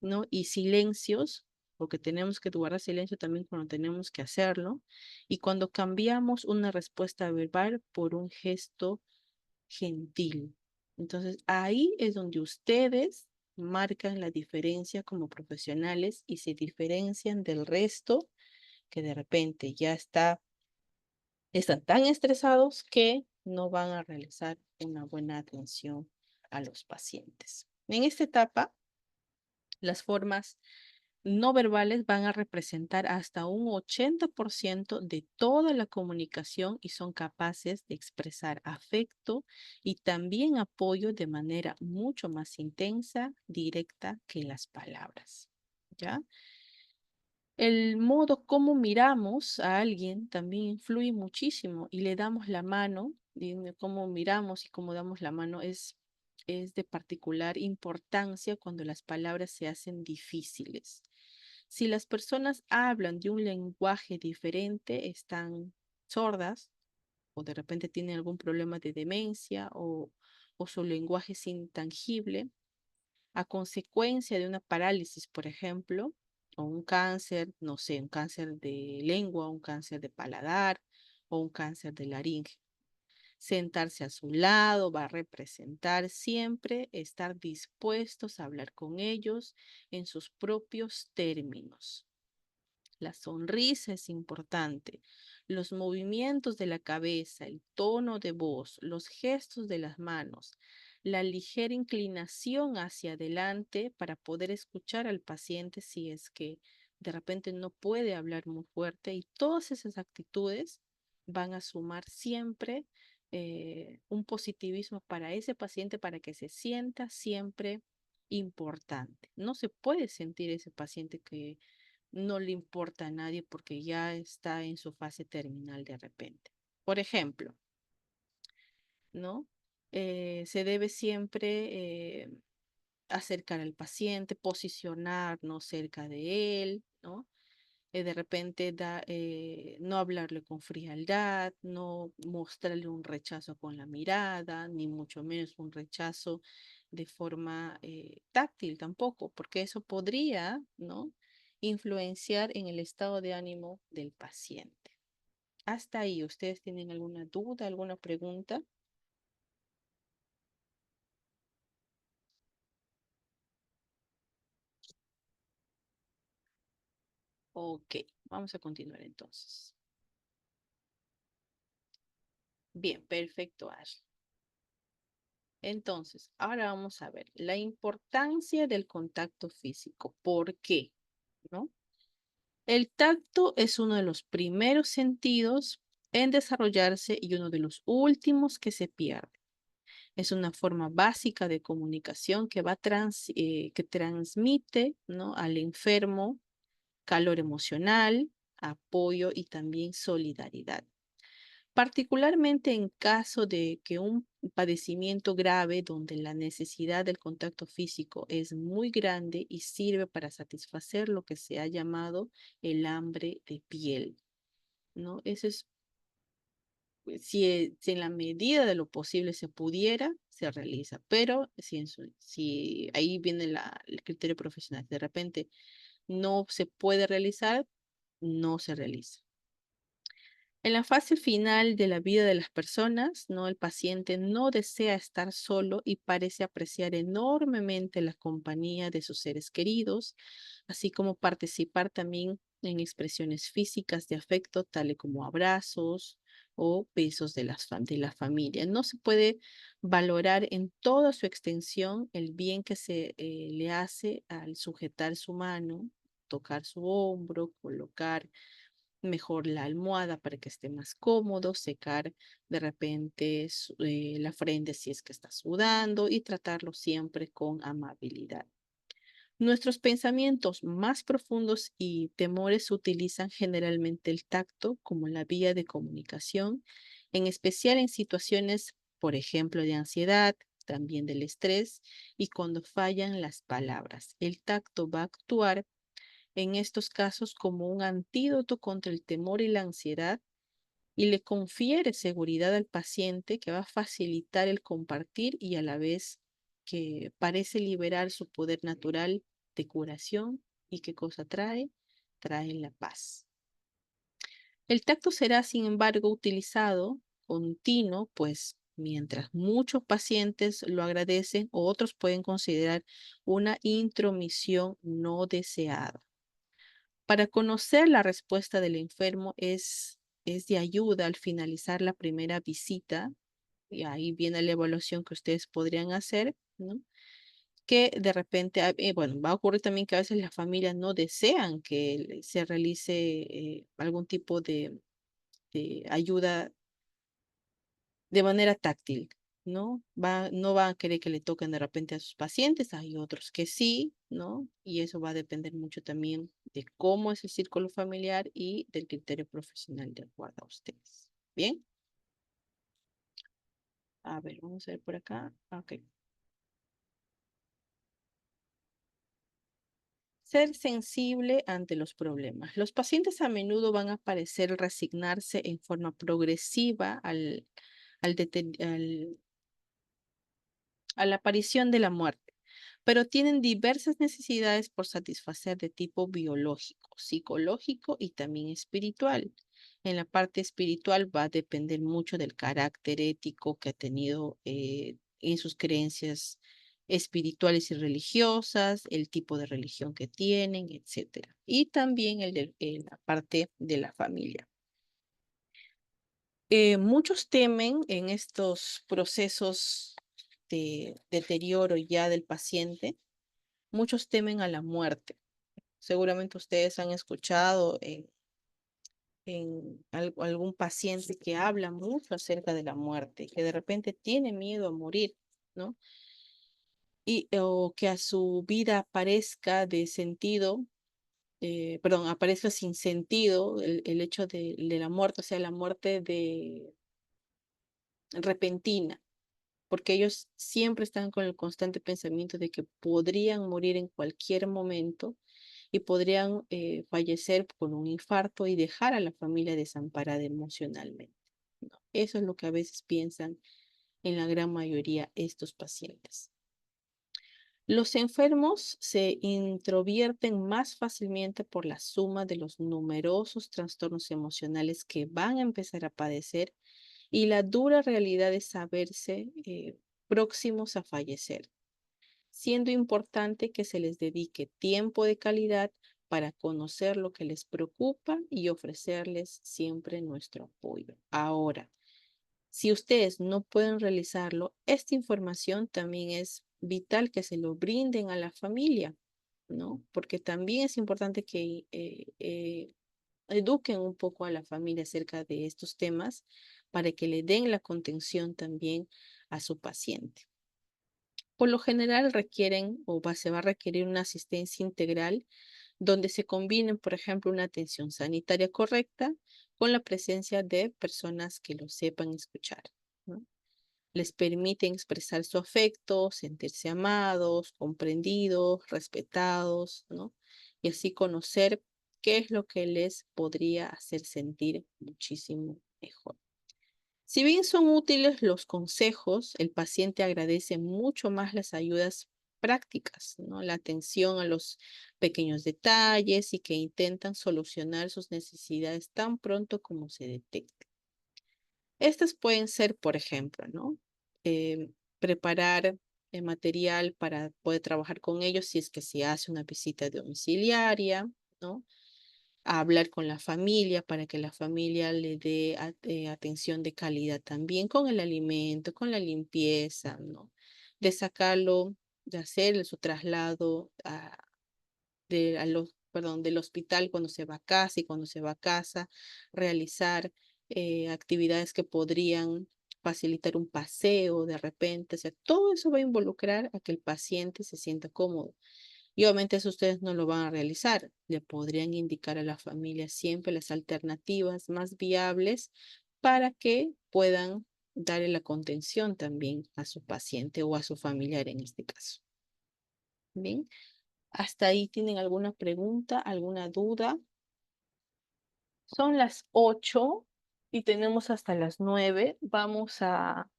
¿no? Y silencios, porque tenemos que guardar silencio también cuando tenemos que hacerlo, y cuando cambiamos una respuesta verbal por un gesto gentil. Entonces, ahí es donde ustedes marcan la diferencia como profesionales y se diferencian del resto que de repente están tan estresados que no van a realizar una buena atención a los pacientes. En esta etapa, las formas no verbales van a representar hasta un 80% de toda la comunicación y son capaces de expresar afecto y también apoyo de manera mucho más intensa, directa que las palabras. ¿Ya? El modo como miramos a alguien también influye muchísimo y le damos la mano, y cómo miramos y cómo damos la mano es de particular importancia cuando las palabras se hacen difíciles. Si las personas hablan de un lenguaje diferente, están sordas o de repente tienen algún problema de demencia o su lenguaje es intangible, a consecuencia de una parálisis, por ejemplo, o un cáncer, no sé, un cáncer de lengua, un cáncer de paladar o un cáncer de laringe. Sentarse a su lado va a representar siempre estar dispuestos a hablar con ellos en sus propios términos. La sonrisa es importante. Los movimientos de la cabeza, el tono de voz, los gestos de las manos, la ligera inclinación hacia adelante para poder escuchar al paciente si es que de repente no puede hablar muy fuerte y todas esas actitudes van a sumar siempre un positivismo para ese paciente para que se sienta siempre importante. No se puede sentir ese paciente que no le importa a nadie porque ya está en su fase terminal de repente. Por ejemplo, ¿no? Se debe siempre acercar al paciente, posicionarnos cerca de él, ¿no? De repente no hablarle con frialdad, no mostrarle un rechazo con la mirada, ni mucho menos un rechazo de forma táctil tampoco, porque eso podría, ¿no? Influenciar en el estado de ánimo del paciente. Hasta ahí, ¿ustedes tienen alguna duda, alguna pregunta? Ok, vamos a continuar entonces. Bien, perfecto, Ashley. Entonces, ahora vamos a ver la importancia del contacto físico. ¿Por qué? ¿No? El tacto es uno de los primeros sentidos en desarrollarse y uno de los últimos que se pierde. Es una forma básica de comunicación que transmite, ¿no?, al enfermo calor emocional, apoyo y también solidaridad. Particularmente en caso de que un padecimiento grave donde la necesidad del contacto físico es muy grande y sirve para satisfacer lo que se ha llamado el hambre de piel, ¿no? Eso es, pues, si en la medida de lo posible se pudiera, se realiza, pero si ahí viene el criterio profesional, de repente no se puede realizar, no se realiza. En la fase final de la vida de las personas, ¿no? El paciente no desea estar solo y parece apreciar enormemente la compañía de sus seres queridos, así como participar también en expresiones físicas de afecto, tales como abrazos o besos de la familia. No se puede valorar en toda su extensión el bien que se le hace al sujetar su mano, tocar su hombro, colocar mejor la almohada para que esté más cómodo, secar de repente la frente si es que está sudando y tratarlo siempre con amabilidad. Nuestros pensamientos más profundos y temores utilizan generalmente el tacto como la vía de comunicación, en especial en situaciones, por ejemplo, de ansiedad, también del estrés y cuando fallan las palabras. El tacto va a actuar en estos casos como un antídoto contra el temor y la ansiedad y le confiere seguridad al paciente que va a facilitar el compartir y a la vez que parece liberar su poder natural de curación. ¿Y qué cosa trae? Trae la paz. El tacto será, sin embargo, utilizado continuo, pues mientras muchos pacientes lo agradecen, otros pueden considerar una intromisión no deseada. Para conocer la respuesta del enfermo es de ayuda al finalizar la primera visita, y ahí viene la evaluación que ustedes podrían hacer, ¿no? Que de repente, bueno, va a ocurrir también que a veces las familias no desean que se realice algún tipo de ayuda de manera táctil, ¿no? No van a querer que le toquen de repente a sus pacientes, hay otros que sí, ¿no? Y eso va a depender mucho también de cómo es el círculo familiar y del criterio profesional de acuerdo a ustedes. ¿Bien? A ver, vamos a ver por acá. Ok. Ser sensible ante los problemas. Los pacientes a menudo van a parecer resignarse en forma progresiva a la aparición de la muerte, pero tienen diversas necesidades por satisfacer de tipo biológico, psicológico y también espiritual. En la parte espiritual va a depender mucho del carácter ético que ha tenido en sus creencias espirituales y religiosas, el tipo de religión que tienen, etcétera. Y también la parte de la familia. Muchos temen en estos procesos de deterioro ya del paciente, muchos temen a la muerte. Seguramente ustedes han escuchado en algún paciente que habla mucho acerca de la muerte, que de repente tiene miedo a morir, ¿no? O que a su vida parezca de sentido, perdón, aparezca sin sentido el hecho de la muerte, o sea, la muerte de repentina, porque ellos siempre están con el constante pensamiento de que podrían morir en cualquier momento y podrían fallecer con un infarto y dejar a la familia desamparada emocionalmente, ¿no? Eso es lo que a veces piensan en la gran mayoría estos pacientes. Los enfermos se introvierten más fácilmente por la suma de los numerosos trastornos emocionales que van a empezar a padecer y la dura realidad de saberse próximos a fallecer, siendo importante que se les dedique tiempo de calidad para conocer lo que les preocupa y ofrecerles siempre nuestro apoyo. Ahora, si ustedes no pueden realizarlo, esta información también es vital que se lo brinden a la familia, ¿no? Porque también es importante que eduquen un poco a la familia acerca de estos temas para que le den la contención también a su paciente. Por lo general requieren se va a requerir una asistencia integral donde se combinen, por ejemplo, una atención sanitaria correcta con la presencia de personas que lo sepan escuchar, ¿no? Les permiten expresar su afecto, sentirse amados, comprendidos, respetados, ¿no? Y así conocer qué es lo que les podría hacer sentir muchísimo mejor. Si bien son útiles los consejos, el paciente agradece mucho más las ayudas prácticas, ¿no? La atención a los pequeños detalles y que intentan solucionar sus necesidades tan pronto como se detecten. Estas pueden ser, por ejemplo, ¿no? Preparar el material para poder trabajar con ellos si es que se hace una visita domiciliaria, ¿no? A hablar con la familia para que la familia le dé atención de calidad también con el alimento, con la limpieza, ¿no? De sacarlo, de hacer su traslado del hospital cuando se va a casa y cuando se va a casa, realizar actividades que podrían facilitar un paseo de repente, o sea, todo eso va a involucrar a que el paciente se sienta cómodo. Y obviamente eso ustedes no lo van a realizar. Le podrían indicar a la familia siempre las alternativas más viables para que puedan darle la contención también a su paciente o a su familiar en este caso. Bien, hasta ahí tienen alguna pregunta, alguna duda. Son las 8 y tenemos hasta las 9. Vamos a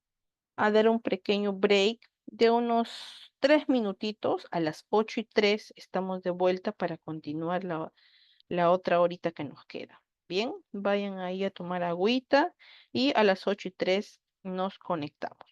dar un pequeño break de unos 3 minutitos. A las 8:03 estamos de vuelta para continuar la otra horita que nos queda. Bien, vayan ahí a tomar agüita y a las 8:03 nos conectamos.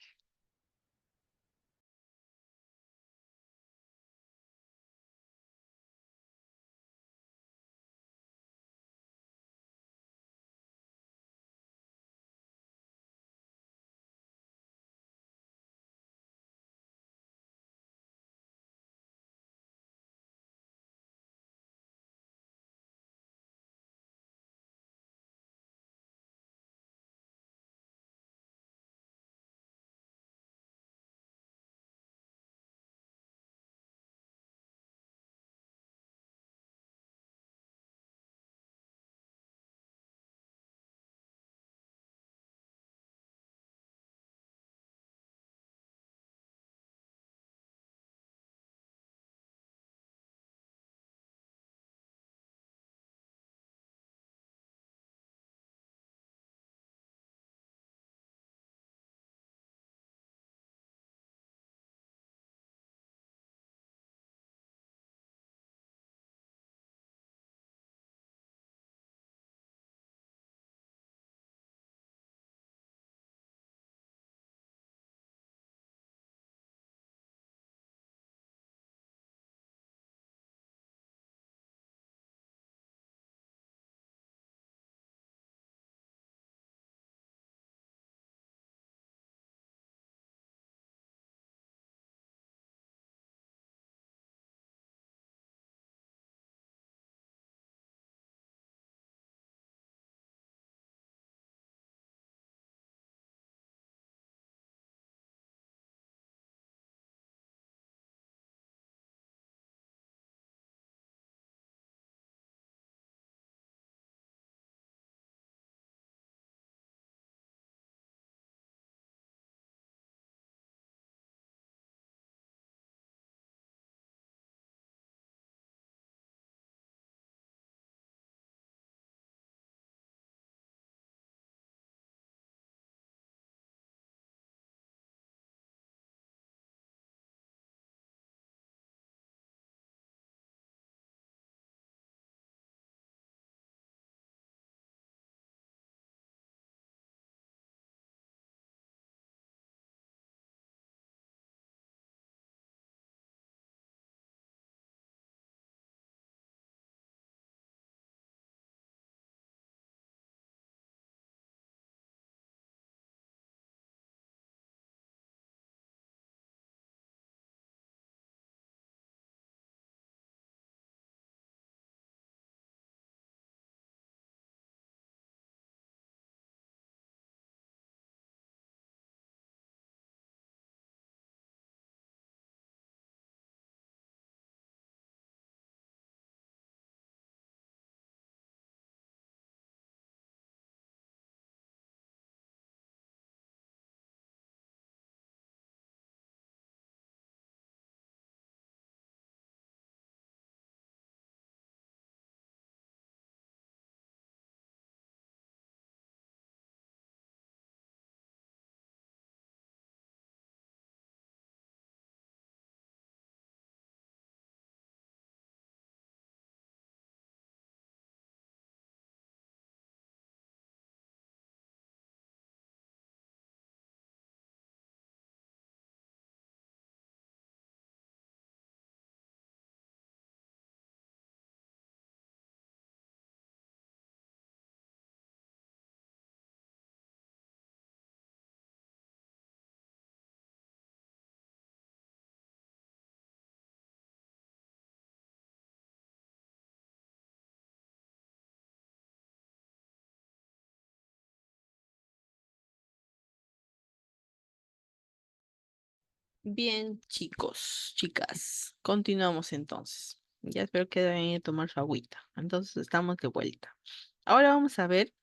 Bien, chicos, chicas, continuamos entonces. Ya espero que deben ir a tomar su agüita. Entonces estamos de vuelta. Ahora vamos a ver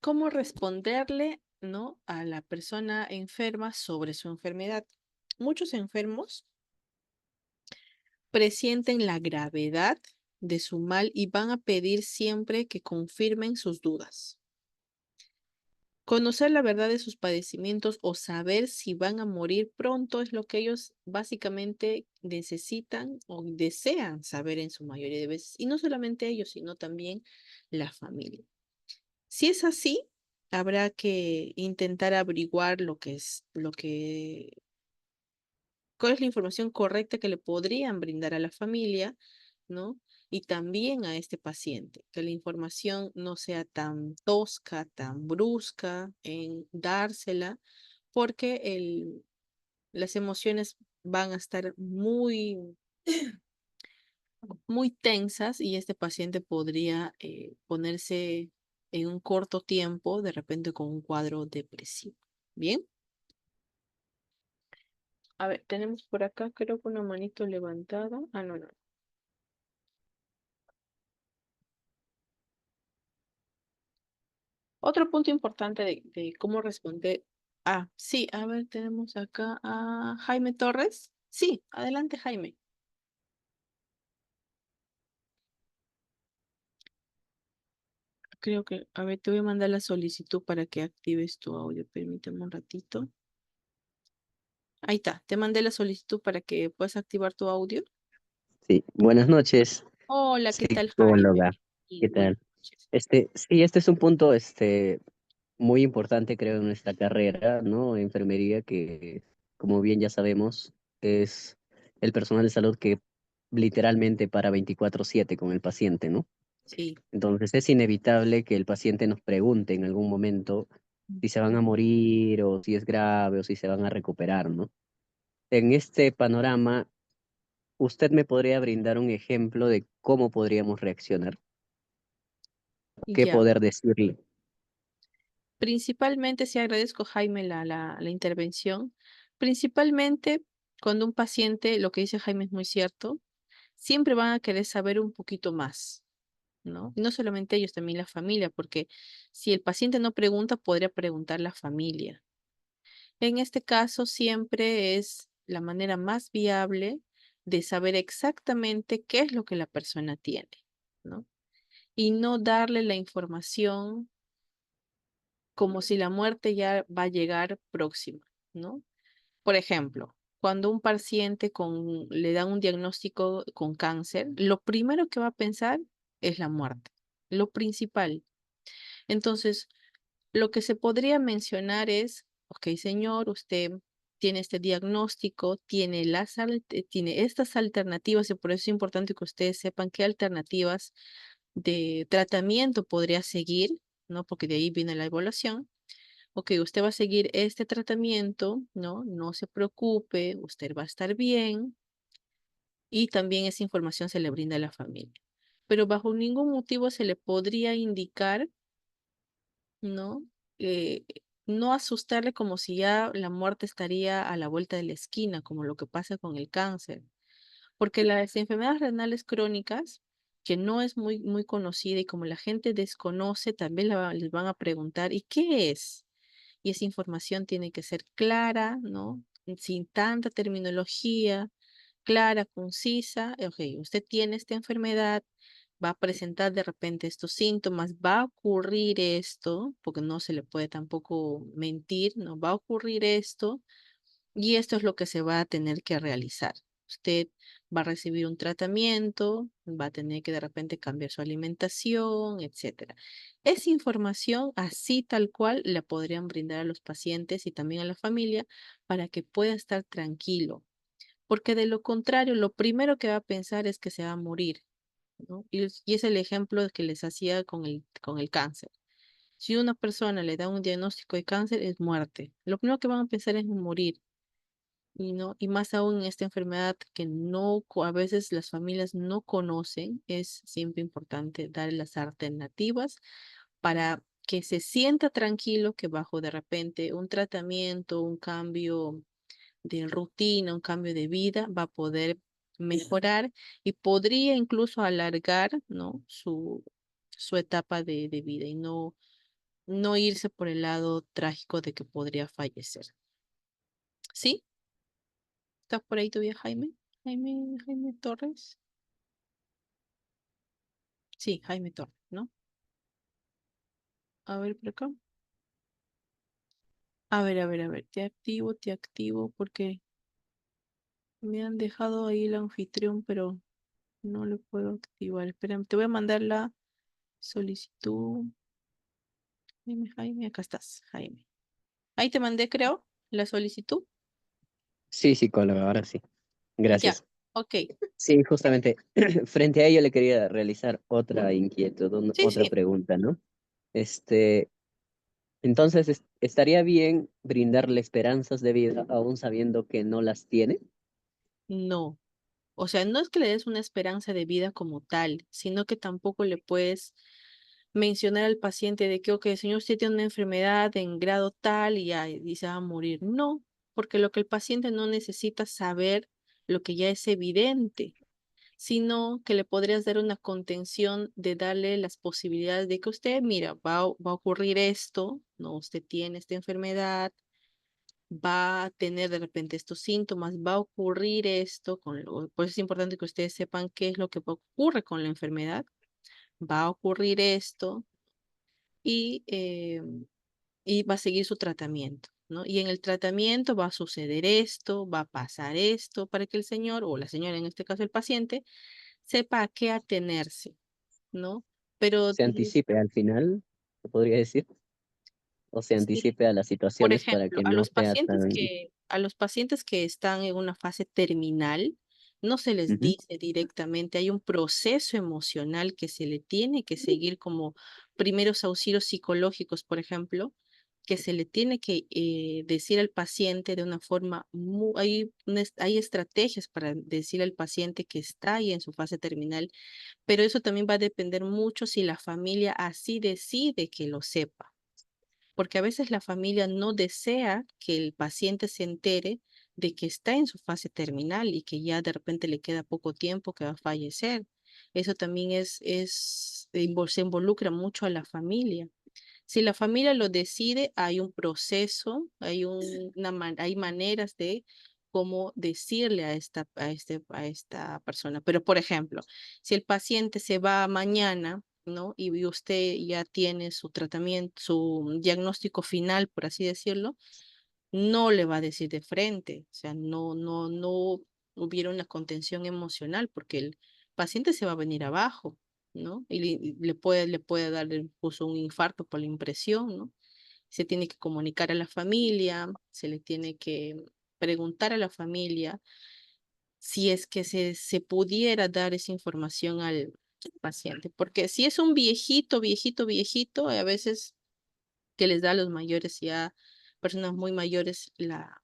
cómo responderle, ¿no? A la persona enferma sobre su enfermedad. Muchos enfermos presienten la gravedad de su mal y van a pedir siempre que confirmen sus dudas. Conocer la verdad de sus padecimientos o saber si van a morir pronto es lo que ellos básicamente necesitan o desean saber en su mayoría de veces. Y no solamente ellos, sino también la familia. Si es así, habrá que intentar averiguar cuál es la información correcta que le podrían brindar a la familia, ¿no? Y también a este paciente, que la información no sea tan tosca, tan brusca en dársela, porque las emociones van a estar muy tensas y este paciente podría ponerse en un corto tiempo, de repente con un cuadro depresivo. Bien, a ver, tenemos por acá, creo que una manito levantada. Ah, no, no. Otro punto importante de cómo responder. Ah, sí, a ver, tenemos acá a Jaime Torres. Sí, adelante, Jaime. Creo que, a ver, te voy a mandar la solicitud para que actives tu audio. Permíteme un ratito. Ahí está, te mandé la solicitud para que puedas activar tu audio. Sí, buenas noches, Hola, ¿qué tal, Jaime? psicóloga. Y ¿Qué buenas tal? noches. Sí, este es un punto, muy importante, creo, en nuestra carrera, ¿no? Enfermería, que, como bien ya sabemos, es el personal de salud que literalmente para 24/7 con el paciente, ¿no? Sí, Entonces es inevitable que el paciente nos pregunte en algún momento si se van a morir o si es grave o si se van a recuperar, ¿no? En este panorama, ¿usted me podría brindar un ejemplo de cómo podríamos reaccionar? ¿Qué ya. poder decirle? Principalmente, sí agradezco, Jaime, la intervención. Principalmente cuando un paciente, lo que dice Jaime es muy cierto, siempre van a querer saber un poquito más, ¿no? Y no solamente ellos, también la familia, porque si el paciente no pregunta, podría preguntar la familia. En este caso, siempre es la manera más viable de saber exactamente qué es lo que la persona tiene, ¿no? Y no darle la información como si la muerte ya va a llegar próxima, ¿no? Por ejemplo, cuando un paciente le dan un diagnóstico con cáncer, lo primero que va a pensar es la muerte, lo principal. Entonces, lo que se podría mencionar es, ok, señor, usted tiene este diagnóstico, tiene estas alternativas y por eso es importante que ustedes sepan qué alternativas de tratamiento podría seguir, ¿no? Porque de ahí viene la evaluación. Ok, usted va a seguir este tratamiento, ¿no? No se preocupe, usted va a estar bien y también esa información se le brinda a la familia. Pero bajo ningún motivo se le podría indicar, ¿no? Eh, no asustarle como si ya la muerte estaría a la vuelta de la esquina, como lo que pasa con el cáncer. Porque las enfermedades renales crónicas, que no es muy conocida y como la gente desconoce, también les van a preguntar, ¿y qué es? Y esa información tiene que ser clara, ¿no? Sin tanta terminología, clara, concisa. Ok, usted tiene esta enfermedad, va a presentar de repente estos síntomas, va a ocurrir esto, porque no se le puede tampoco mentir, ¿no? Va a ocurrir esto y esto es lo que se va a tener que realizar. Usted va a recibir un tratamiento, va a tener que de repente cambiar su alimentación, etcétera. Esa información, así tal cual, la podrían brindar a los pacientes y también a la familia para que pueda estar tranquilo. Porque de lo contrario, lo primero que va a pensar es que se va a morir, ¿no? Y es el ejemplo que les hacía con el cáncer. Si una persona le da un diagnóstico de cáncer, es muerte. Lo primero que van a pensar es morir. Y más aún en esta enfermedad que a veces las familias no conocen, es siempre importante dar las alternativas para que se sienta tranquilo que bajo de repente un tratamiento, un cambio de rutina, un cambio de vida, va a poder mejorar y podría incluso alargar, ¿no? Su etapa de vida y no irse por el lado trágico de que podría fallecer. ¿Sí? ¿Estás por ahí todavía, Jaime? Jaime Torres. Sí, Jaime Torres, ¿no? A ver, por acá. A ver, te activo, porque me han dejado ahí el anfitrión, pero no lo puedo activar. Espérame, te voy a mandar la solicitud. Jaime, acá estás, Jaime. Ahí te mandé, creo, la solicitud. Sí, psicóloga, ahora sí. Ya, Gracias. ok. Sí, justamente, frente a ello le quería realizar otra inquietud, Sí, otra sí. pregunta, ¿no? Este, entonces, ¿estaría bien brindarle esperanzas de vida aún sabiendo que no las tiene? No. O sea, no es que le des una esperanza de vida como tal, sino que tampoco le puedes mencionar al paciente de que, ok, señor, usted tiene una enfermedad en grado tal y ya y se va a morir. No, porque lo que el paciente no necesita saber, lo que ya es evidente, sino que le podrías dar una contención de darle las posibilidades de que usted, mira, va a ocurrir esto, no, usted tiene esta enfermedad, va a tener de repente estos síntomas, va a ocurrir esto, por eso es importante que ustedes sepan qué es lo que ocurre con la enfermedad, va a ocurrir esto y, eh, y va a seguir su tratamiento, ¿no? Y en el tratamiento va a suceder esto, va a pasar esto, para que el señor o la señora, en este caso el paciente, sepa a qué atenerse, ¿no? Pero ¿Se anticipe al final, se podría decir? ¿O se sí, anticipe a las por situaciones para ejemplo, que no sea tan... a los pacientes que están en una fase terminal, no se les Ujú. dice directamente, hay un proceso emocional que se le tiene que seguir como primeros auxilios psicológicos, por ejemplo, que se le tiene que decir al paciente de una forma hay estrategias para decir al paciente que está ahí en su fase terminal, pero eso también va a depender mucho si la familia así decide que lo sepa, porque a veces la familia no desea que el paciente se entere de que está en su fase terminal y que ya de repente le queda poco tiempo que va a fallecer. Eso también se involucra mucho a la familia. Si la familia lo decide, hay un proceso, hay maneras de cómo decirle a esta persona. Pero, por ejemplo, si el paciente se va mañana, ¿no? Y usted ya tiene su tratamiento, su diagnóstico final, por así decirlo, no le va a decir de frente, o sea, no hubiera una contención emocional porque el paciente se va a venir abajo, ¿no? Y le puede dar incluso un infarto por la impresión, ¿no? Se tiene que comunicar a la familia, se le tiene que preguntar a la familia si es que se pudiera dar esa información al paciente, porque si es un viejito, a veces que les da a los mayores ya, personas muy mayores, la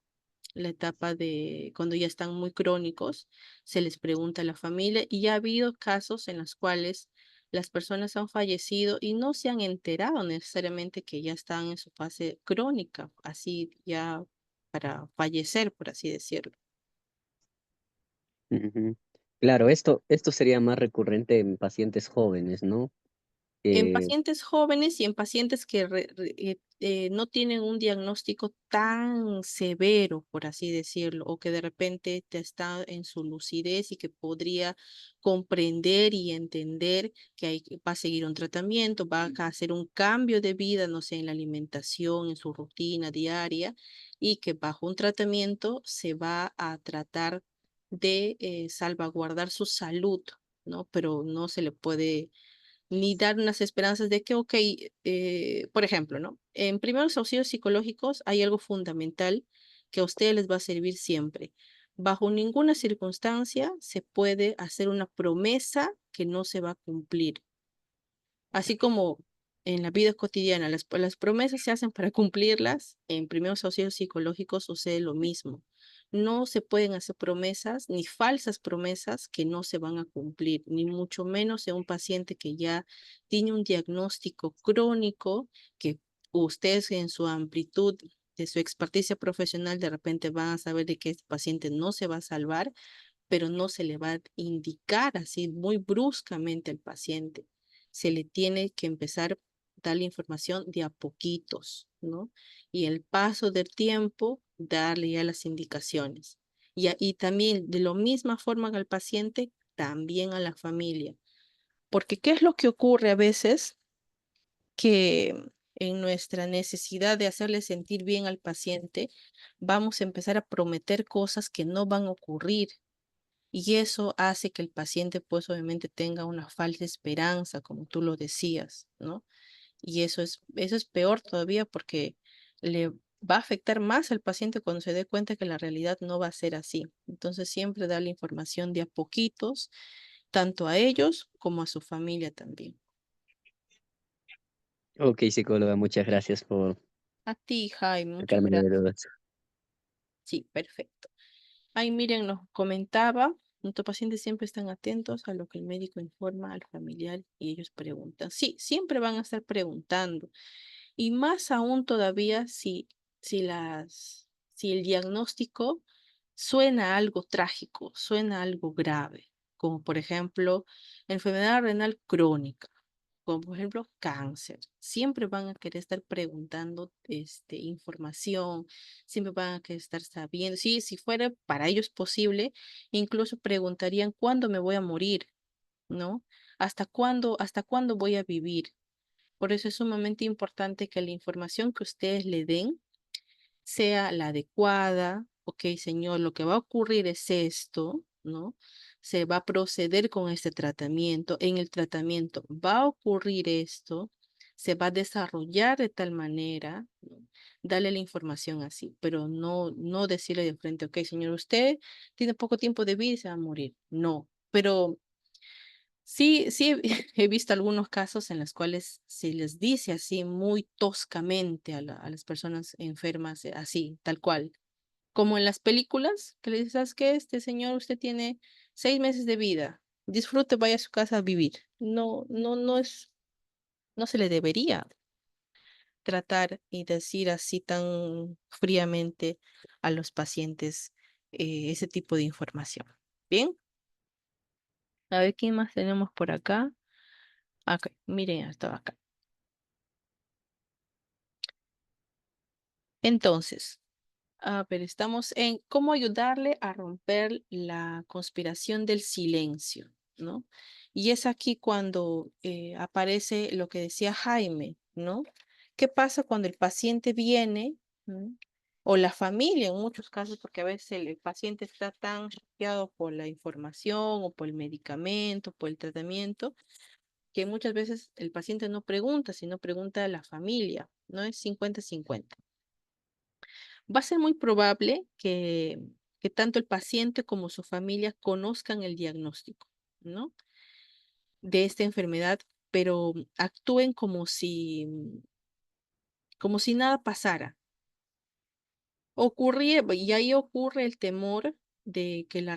etapa de cuando ya están muy crónicos, se les pregunta a la familia y ya ha habido casos en los cuales las personas han fallecido y no se han enterado necesariamente que ya están en su fase crónica, así ya para fallecer, por así decirlo. Ujú. Claro, esto sería más recurrente en pacientes jóvenes, ¿no? En Eh, pacientes jóvenes y en pacientes que no tienen un diagnóstico tan severo, por así decirlo, o que de repente te está en su lucidez y que podría comprender y entender que va a seguir un tratamiento, va a hacer un cambio de vida, no sé, en la alimentación, en su rutina diaria, y que bajo un tratamiento se va a tratar de salvaguardar su salud, ¿no? Pero no se le puede ni dar unas esperanzas de que, ok, por ejemplo, ¿no? En primeros auxilios psicológicos hay algo fundamental que a ustedes les va a servir siempre. Bajo ninguna circunstancia se puede hacer una promesa que no se va a cumplir. Así como en la vida cotidiana las promesas se hacen para cumplirlas, en primeros auxilios psicológicos sucede lo mismo. No se pueden hacer promesas ni falsas promesas que no se van a cumplir, ni mucho menos en un paciente que ya tiene un diagnóstico crónico, que ustedes en su amplitud de su experticia profesional, de repente van a saber de que este paciente no se va a salvar, pero no se le va a indicar así muy bruscamente al paciente. Se le tiene que empezar a dar la información de a poquitos, ¿no? Y el paso del tiempo, darle ya las indicaciones. Y también de la misma forma al paciente, también a la familia. Porque ¿qué es lo que ocurre a veces? Que en nuestra necesidad de hacerle sentir bien al paciente, vamos a empezar a prometer cosas que no van a ocurrir. Y eso hace que el paciente, pues obviamente tenga una falsa esperanza, como tú lo decías, ¿no? Y eso es peor todavía porque le va a afectar más al paciente cuando se dé cuenta que la realidad no va a ser así. Entonces, siempre dar la información de a poquitos, tanto a ellos como a su familia también. Ok, psicóloga, muchas gracias por A ti, Jaime, muchas sacarme de gracias. dudas. Sí, perfecto. Ahí Miriam nos comentaba, nuestros pacientes siempre están atentos a lo que el médico informa al familiar y ellos preguntan. Sí, siempre van a estar preguntando. Y más aún todavía si el diagnóstico suena algo trágico, suena algo grave, como por ejemplo enfermedad renal crónica, como por ejemplo cáncer. Siempre van a querer estar preguntando información, siempre van a querer estar sabiendo. Sí, si fuera para ellos posible, incluso preguntarían cuándo me voy a morir, ¿no? Hasta cuándo voy a vivir? Por eso es sumamente importante que la información que ustedes le den sea la adecuada. Ok, señor, lo que va a ocurrir es esto, ¿no? Se va a proceder con este tratamiento. En el tratamiento va a ocurrir esto, se va a desarrollar de tal manera, ¿no? Darle la información así, pero no decirle de frente, ok, señor, usted tiene poco tiempo de vida y se va a morir. No, pero sí, sí, he visto algunos casos en los cuales se les dice así muy toscamente a las personas enfermas, así, tal cual. Como en las películas, que le dices, ¿sabes qué? Este señor, usted tiene 6 meses de vida. Disfrute, vaya a su casa a vivir. No se le debería tratar y decir así tan fríamente a los pacientes ese tipo de información. Bien, a ver quién más tenemos por acá. Ok, miren, estaba acá. Entonces, a ver, estamos en cómo ayudarle a romper la conspiración del silencio, ¿no? Y es aquí cuando aparece lo que decía Jaime, ¿no? ¿Qué pasa cuando el paciente viene, ¿no? O la familia en muchos casos, porque a veces el paciente está tan choqueado por la información o por el medicamento, por el tratamiento, que muchas veces el paciente no pregunta, sino pregunta a la familia, ¿no? Es 50-50. Va a ser muy probable que tanto el paciente como su familia conozcan el diagnóstico, ¿no? De esta enfermedad, pero actúen como si nada pasara. Y ahí ocurre el temor de que la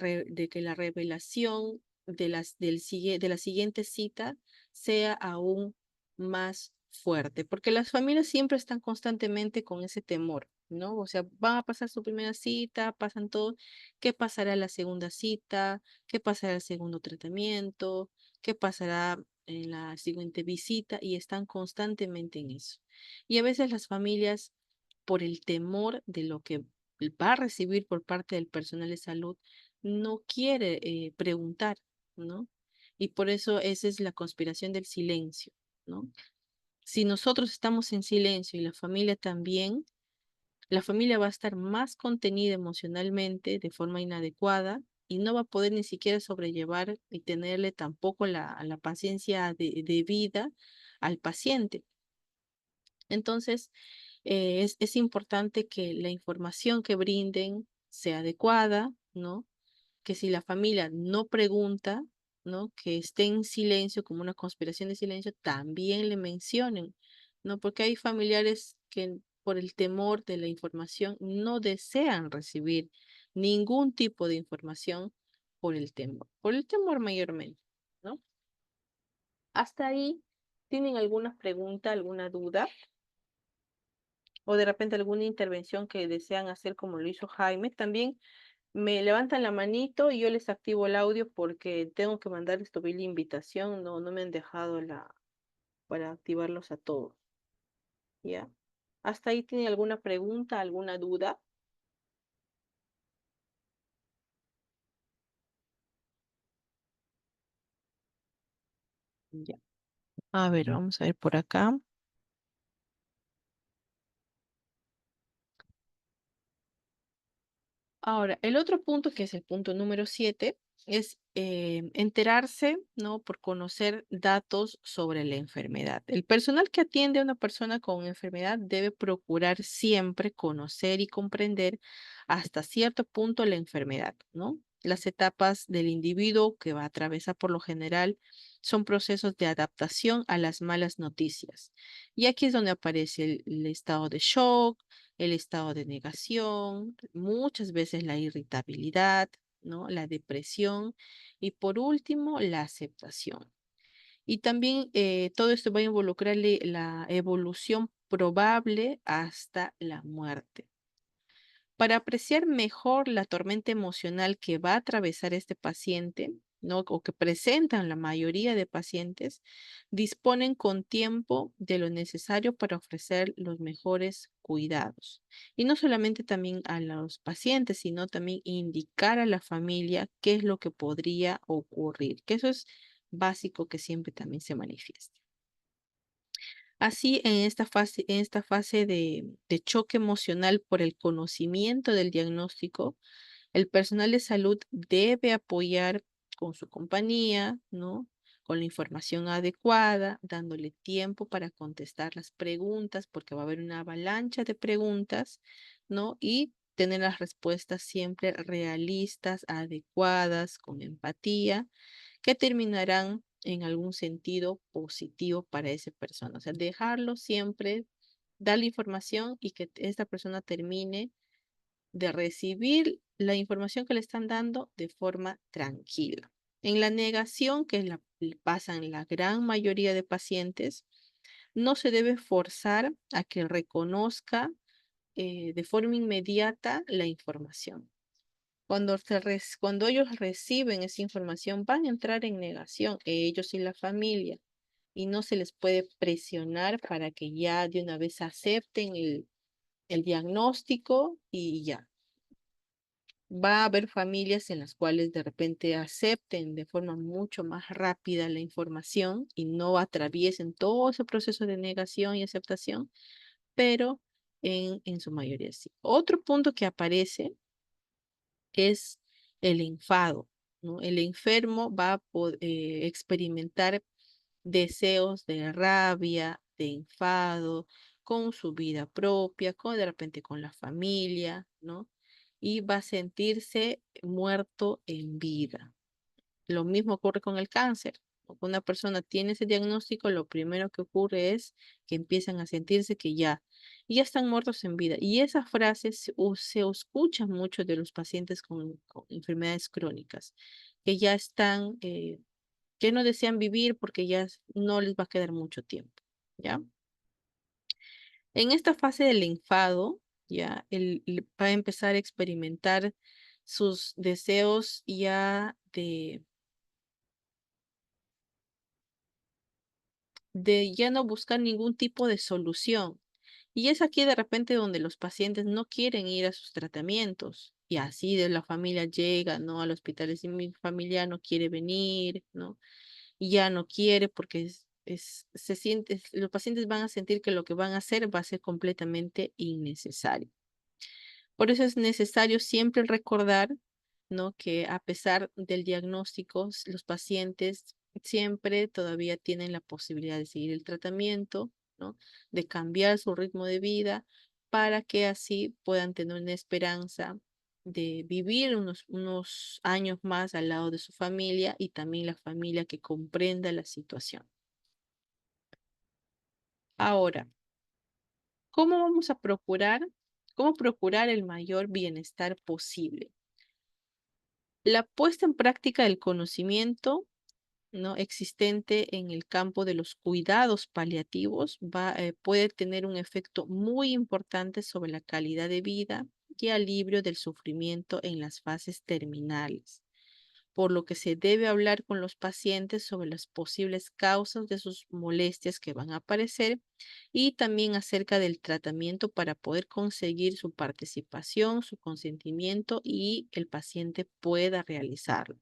revelación de la siguiente cita sea aún más fuerte, porque las familias siempre están constantemente con ese temor, ¿no? O sea, van a pasar su primera cita, pasan todo, ¿qué pasará en la segunda cita? ¿Qué pasará en el segundo tratamiento? ¿Qué pasará en la siguiente visita? Y están constantemente en eso. Y a veces las familias por el temor de lo que va a recibir por parte del personal de salud, no quiere preguntar, ¿no? Y por eso esa es la conspiración del silencio, ¿no? Si nosotros estamos en silencio y la familia también, la familia va a estar más contenida emocionalmente de forma inadecuada y no va a poder ni siquiera sobrellevar y tenerle tampoco la paciencia de vida al paciente. Entonces, es importante que la información que brinden sea adecuada, ¿no? Que si la familia no pregunta, ¿no? Que esté en silencio, como una conspiración de silencio, también le mencionen, ¿no? Porque hay familiares que por el temor de la información no desean recibir ningún tipo de información por el temor mayormente, ¿no? Hasta ahí, ¿tienen alguna pregunta, alguna duda? o de repente alguna intervención que desean hacer como lo hizo Jaime, también me levantan la manito y yo les activo el audio porque tengo que mandarles todavía la invitación, no me han dejado para activarlos a todos, ¿ya? ¿Hasta ahí tiene alguna pregunta, alguna duda? Ya. A ver, vamos a ver por acá. Ahora, el otro punto, que es el punto número 7, es enterarse, ¿no? Por conocer datos sobre la enfermedad. El personal que atiende a una persona con enfermedad debe procurar siempre conocer y comprender hasta cierto punto la enfermedad, ¿no? Las etapas del individuo que va a atravesar por lo general son procesos de adaptación a las malas noticias. Y aquí es donde aparece el estado de shock, el estado de negación, muchas veces la irritabilidad, ¿no? La depresión y por último la aceptación. Y también todo esto va a involucrar la evolución probable hasta la muerte. Para apreciar mejor la tormenta emocional que va a atravesar este paciente, ¿no? O que presentan la mayoría de pacientes, disponen con tiempo de lo necesario para ofrecer los mejores cuidados. Y no solamente también a los pacientes, sino también indicar a la familia qué es lo que podría ocurrir, que eso es básico que siempre también se manifieste. Así, en esta fase de choque emocional por el conocimiento del diagnóstico, el personal de salud debe apoyar con su compañía, ¿no? Con la información adecuada, dándole tiempo para contestar las preguntas, porque va a haber una avalancha de preguntas, ¿no? Y tener las respuestas siempre realistas, adecuadas, con empatía, que terminarán en algún sentido positivo para esa persona. O sea, dejarlo siempre, darle información y que esta persona termine de recibir la información que le están dando de forma tranquila. En la negación, que pasan la gran mayoría de pacientes, no se debe forzar a que reconozca de forma inmediata la información. Cuando ellos reciben esa información, van a entrar en negación, ellos y la familia, y no se les puede presionar para que ya de una vez acepten el diagnóstico y ya. Va a haber familias en las cuales de repente acepten de forma mucho más rápida la información y no atraviesen todo ese proceso de negación y aceptación, pero en su mayoría sí. Otro punto que aparece es el enfado, ¿no? El enfermo va a experimentar deseos de rabia, de enfado, con su vida propia, con de repente con la familia, ¿no? Y va a sentirse muerto en vida. Lo mismo ocurre con el cáncer. Cuando una persona tiene ese diagnóstico, lo primero que ocurre es que empiezan a sentirse que ya están muertos en vida. Y esas frases se escuchan mucho de los pacientes con enfermedades crónicas, que ya están, que no desean vivir porque ya no les va a quedar mucho tiempo, ¿ya? En esta fase del enfado, ya, él va a empezar a experimentar sus deseos ya de ya no buscar ningún tipo de solución. Y es aquí de repente donde los pacientes no quieren ir a sus tratamientos. Y así de la familia llega, ¿no? Al hospital y mi familia no quiere venir, ¿no? Y ya no quiere porque se siente, los pacientes van a sentir que lo que van a hacer va a ser completamente innecesario. Por eso es necesario siempre recordar, ¿no? Que a pesar del diagnóstico, los pacientes siempre todavía tienen la posibilidad de seguir el tratamiento, ¿no? De cambiar su ritmo de vida para que así puedan tener una esperanza de vivir unos años más al lado de su familia y también la familia que comprenda la situación. Ahora, ¿cómo vamos a cómo procurar el mayor bienestar posible? La puesta en práctica del conocimiento ¿no? existente en el campo de los cuidados paliativos puede tener un efecto muy importante sobre la calidad de vida y alivio del sufrimiento en las fases terminales, por lo que se debe hablar con los pacientes sobre las posibles causas de sus molestias que van a aparecer y también acerca del tratamiento para poder conseguir su participación, su consentimiento y el paciente pueda realizarlo.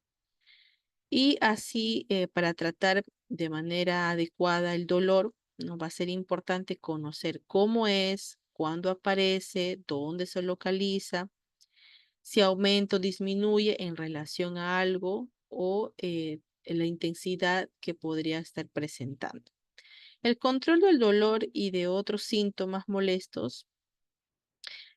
Y así, para tratar de manera adecuada el dolor, nos va a ser importante conocer cómo es, cuándo aparece, dónde se localiza, si aumenta o disminuye en relación a algo o la intensidad que podría estar presentando. El control del dolor y de otros síntomas molestos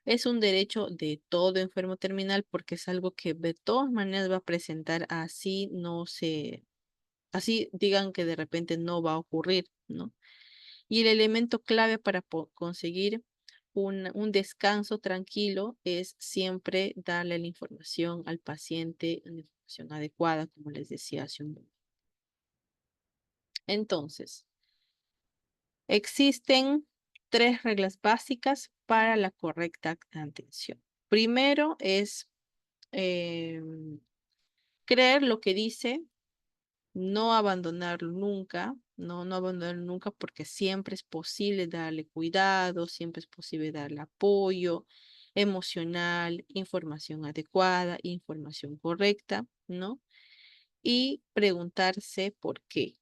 es un derecho de todo enfermo terminal porque es algo que de todas maneras va a presentar así digan que de repente no va a ocurrir, ¿no? Y el elemento clave para conseguir un descanso tranquilo es siempre darle la información al paciente, la información adecuada, como les decía hace un momento. Entonces, existen tres reglas básicas para la correcta atención. Primero es creer lo que dice, no abandonarlo nunca, no abandonarlo nunca porque siempre es posible darle cuidado, siempre es posible darle apoyo emocional, información adecuada, información correcta, ¿no? Y preguntarse por qué.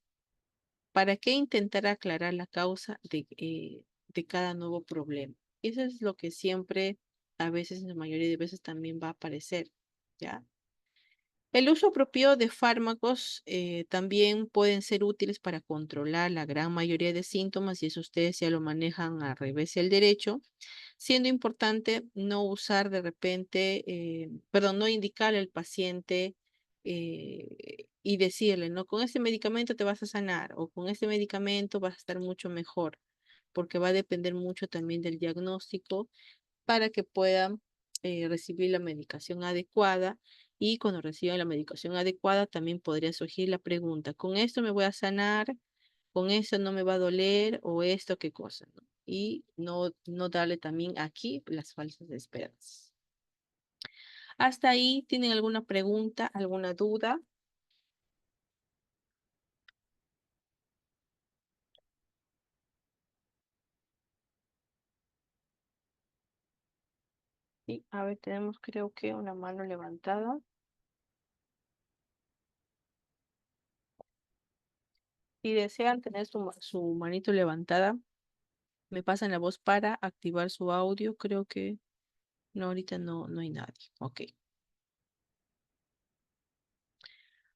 ¿Para qué intentar aclarar la causa de cada nuevo problema? Eso es lo que siempre, a veces, en la mayoría de veces también va a aparecer, ¿ya? El uso apropiado de fármacos también pueden ser útiles para controlar la gran mayoría de síntomas y eso ustedes ya lo manejan al revés y al derecho, siendo importante no usar de repente, perdón, no indicarle al paciente y decirle, no, con este medicamento te vas a sanar o con este medicamento vas a estar mucho mejor, porque va a depender mucho también del diagnóstico para que puedan recibir la medicación adecuada y cuando reciban la medicación adecuada también podría surgir la pregunta, ¿con esto me voy a sanar? ¿Con esto no me va a doler? ¿O esto qué cosa? ¿No? Y no darle también aquí las falsas esperanzas. ¿Hasta ahí tienen alguna pregunta, alguna duda? Sí, a ver, tenemos creo que una mano levantada. Si desean tener su manito levantada, me pasan la voz para activar su audio. Creo que no, ahorita no hay nadie. Ok.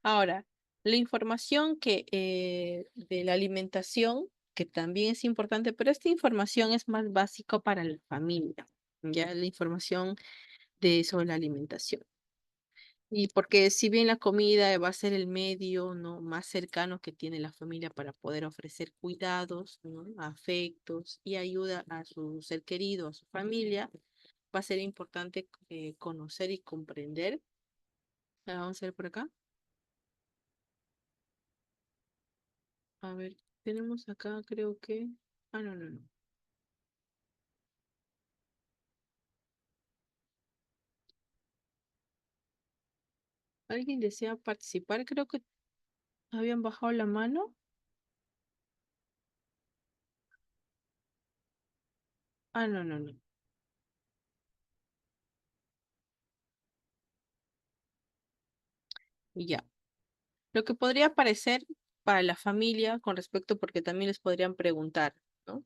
Ahora, la información de la alimentación, que también es importante, pero esta información es más básica para la familia, ya la información sobre la alimentación. Y porque si bien la comida va a ser el medio, ¿no? más cercano que tiene la familia para poder ofrecer cuidados, ¿no? afectos y ayuda a su ser querido, a su familia, va a ser importante conocer y comprender. Vamos a ver por acá. A ver, tenemos acá, creo que. Ah, no. ¿Alguien desea participar? Creo que habían bajado la mano. Ah, no. Y ya. Lo que podría parecer para la familia con respecto, porque también les podrían preguntar, ¿no?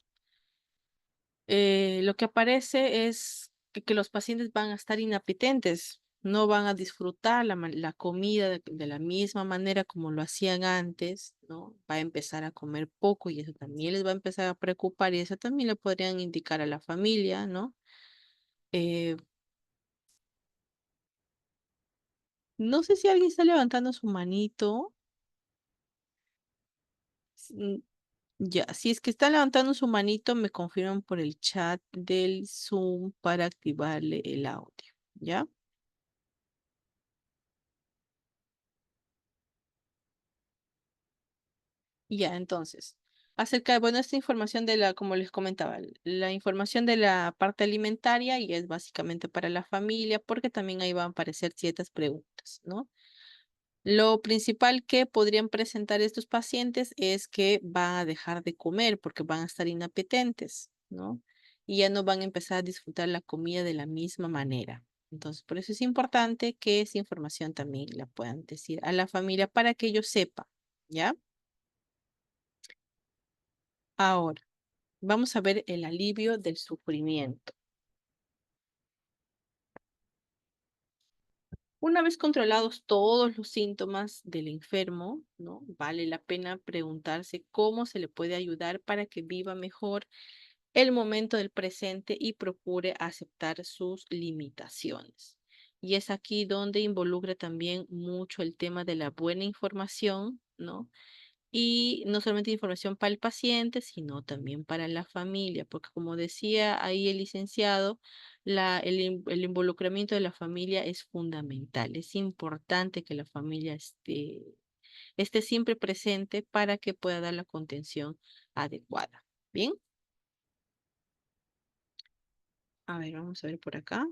Lo que aparece es que los pacientes van a estar inapetentes, no van a disfrutar la comida de la misma manera como lo hacían antes, ¿no? Va a empezar a comer poco y eso también les va a empezar a preocupar y eso también le podrían indicar a la familia, ¿no? Eh, no sé si alguien está levantando su manito. Mm, Ya, si es que está levantando su manito, me confirman por el chat del Zoom para activarle el audio, ¿ya? Ya, entonces, acerca de, bueno, esta información de la, como les comentaba, la información de la parte alimentaria y es básicamente para la familia, porque también ahí van a aparecer ciertas preguntas, ¿no? Lo principal que podrían presentar estos pacientes es que van a dejar de comer porque van a estar inapetentes, ¿no? Y ya no van a empezar a disfrutar la comida de la misma manera. Entonces, por eso es importante que esa información también la puedan decir a la familia para que ellos sepan, ¿ya? Ahora, vamos a ver el alivio del sufrimiento. Una vez controlados todos los síntomas del enfermo, ¿no? Vale la pena preguntarse cómo se le puede ayudar para que viva mejor el momento del presente y procure aceptar sus limitaciones. Y es aquí donde involucra también mucho el tema de la buena información, ¿no? Y no solamente información para el paciente, sino también para la familia, porque como decía ahí el licenciado, el involucramiento de la familia es fundamental. Es importante que la familia esté siempre presente para que pueda dar la contención adecuada. Bien, a ver, vamos a ver por acá.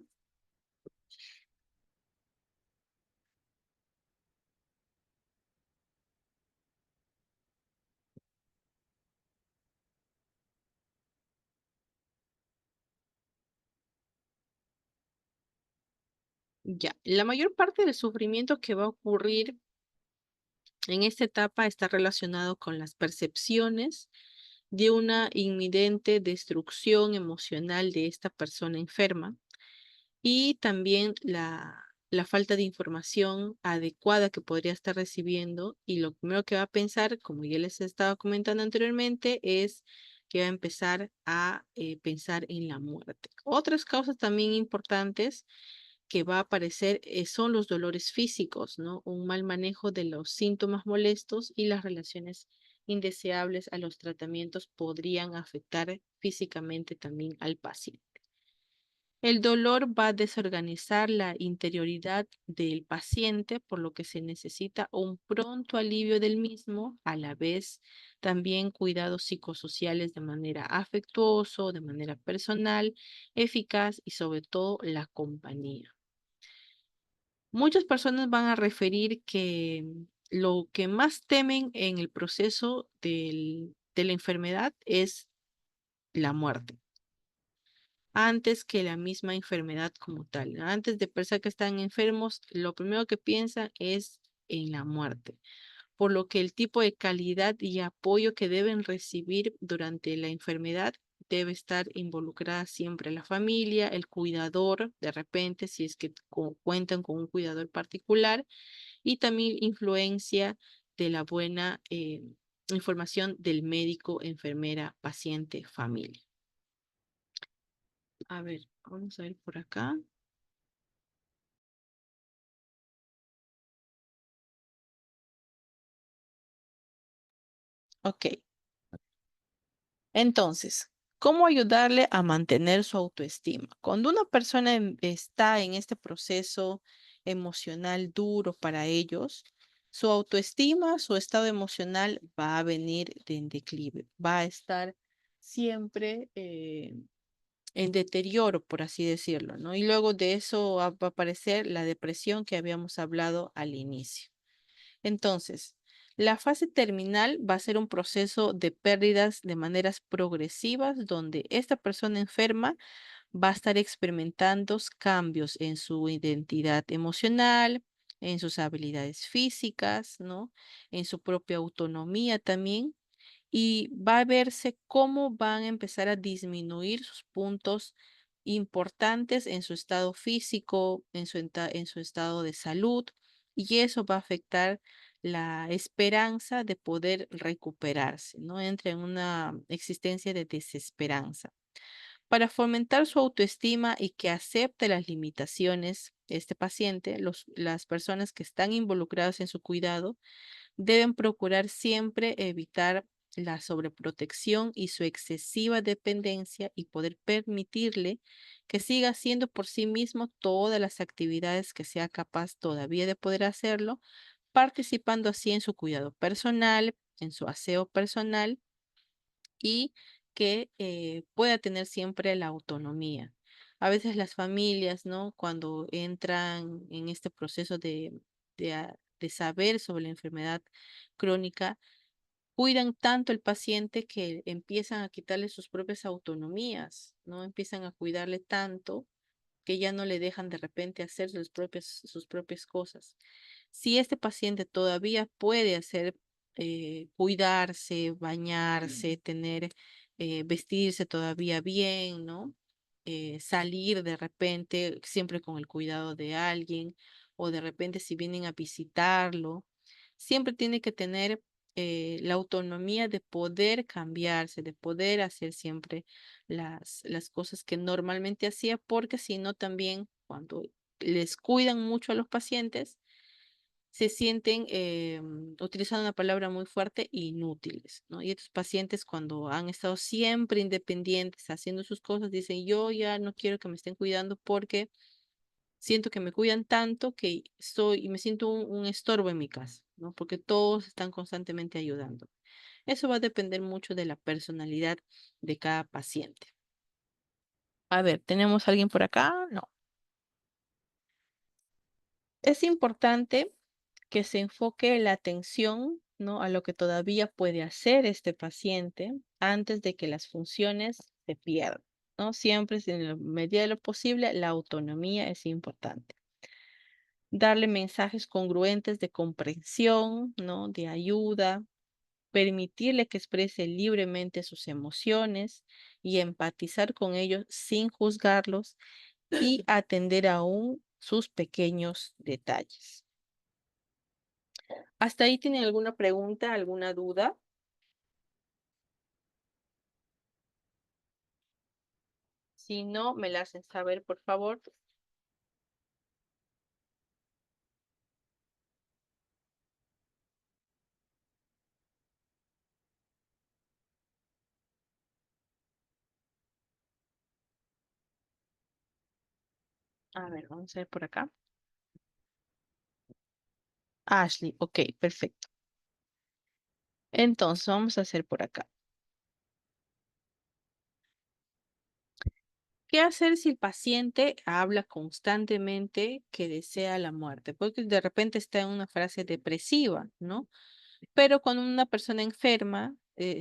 Ya, la mayor parte del sufrimiento que va a ocurrir en esta etapa está relacionado con las percepciones de una inminente destrucción emocional de esta persona enferma y también la falta de información adecuada que podría estar recibiendo. Y lo primero que va a pensar, como ya les estaba comentando anteriormente, es que va a empezar a pensar en la muerte. Otras causas también importantes que va a aparecer son los dolores físicos, ¿no? Un mal manejo de los síntomas molestos y las relaciones indeseables a los tratamientos podrían afectar físicamente también al paciente. El dolor va a desorganizar la interioridad del paciente, por lo que se necesita un pronto alivio del mismo, a la vez también cuidados psicosociales de manera afectuosa, de manera personal, eficaz y sobre todo la compañía. Muchas personas van a referir que lo que más temen en el proceso de la enfermedad es la muerte, antes que la misma enfermedad como tal. Antes de pensar que están enfermos, lo primero que piensan es en la muerte, por lo que el tipo de calidad y apoyo que deben recibir durante la enfermedad debe estar involucrada siempre la familia, el cuidador, de repente, si es que cuentan con un cuidador particular y también influencia de la buena información del médico, enfermera, paciente, familia. A ver, vamos a ver por acá. Ok, entonces, ¿cómo ayudarle a mantener su autoestima? Cuando una persona está en este proceso emocional duro para ellos, su autoestima, su estado emocional va a venir en declive, va a estar siempre en deterioro, por así decirlo, ¿no? Y luego de eso va a aparecer la depresión que habíamos hablado al inicio. Entonces, la fase terminal va a ser un proceso de pérdidas de maneras progresivas, donde esta persona enferma va a estar experimentando cambios en su identidad emocional, en sus habilidades físicas, ¿no? En su propia autonomía también y va a verse cómo van a empezar a disminuir sus puntos importantes en su estado físico, en su estado de salud, y eso va a afectar la esperanza de poder recuperarse, ¿no? Entra en una existencia de desesperanza. Para fomentar su autoestima y que acepte las limitaciones, este paciente, las personas que están involucradas en su cuidado, deben procurar siempre evitar la sobreprotección y su excesiva dependencia y poder permitirle que siga haciendo por sí mismo todas las actividades que sea capaz todavía de poder hacerlo, participando así en su cuidado personal, en su aseo personal y que pueda tener siempre la autonomía. A veces las familias, ¿no? Cuando entran en este proceso de saber sobre la enfermedad crónica, cuidan tanto el paciente que empiezan a quitarle sus propias autonomías, ¿no? Empiezan a cuidarle tanto que ya no le dejan de repente hacer sus propias cosas. Si este paciente todavía puede hacer, cuidarse, bañarse, vestirse todavía bien, ¿no? Salir de repente siempre con el cuidado de alguien o de repente si vienen a visitarlo, siempre tiene que tener la autonomía de poder cambiarse, de poder hacer siempre las cosas que normalmente hacía, porque si no también cuando les cuidan mucho a los pacientes, se sienten, utilizando una palabra muy fuerte, inútiles, ¿no? Y estos pacientes cuando han estado siempre independientes, haciendo sus cosas, dicen, yo ya no quiero que me estén cuidando porque siento que me cuidan tanto que y me siento un estorbo en mi casa, ¿no? Porque todos están constantemente ayudando. Eso va a depender mucho de la personalidad de cada paciente. A ver, ¿tenemos alguien por acá? No. Es importante que se enfoque la atención, ¿no? A lo que todavía puede hacer este paciente antes de que las funciones se pierdan, ¿no? Siempre, en la medida de lo posible, la autonomía es importante. Darle mensajes congruentes de comprensión, ¿no? De ayuda, permitirle que exprese libremente sus emociones y empatizar con ellos sin juzgarlos y atender aún sus pequeños detalles. ¿Hasta ahí tienen alguna pregunta, alguna duda? Si no, me la hacen saber, por favor. A ver, vamos a ver por acá. Ashley, ok, perfecto. Entonces, vamos a hacer por acá. ¿Qué hacer si el paciente habla constantemente que desea la muerte? Porque de repente está en una frase depresiva, ¿no? Pero cuando una persona enferma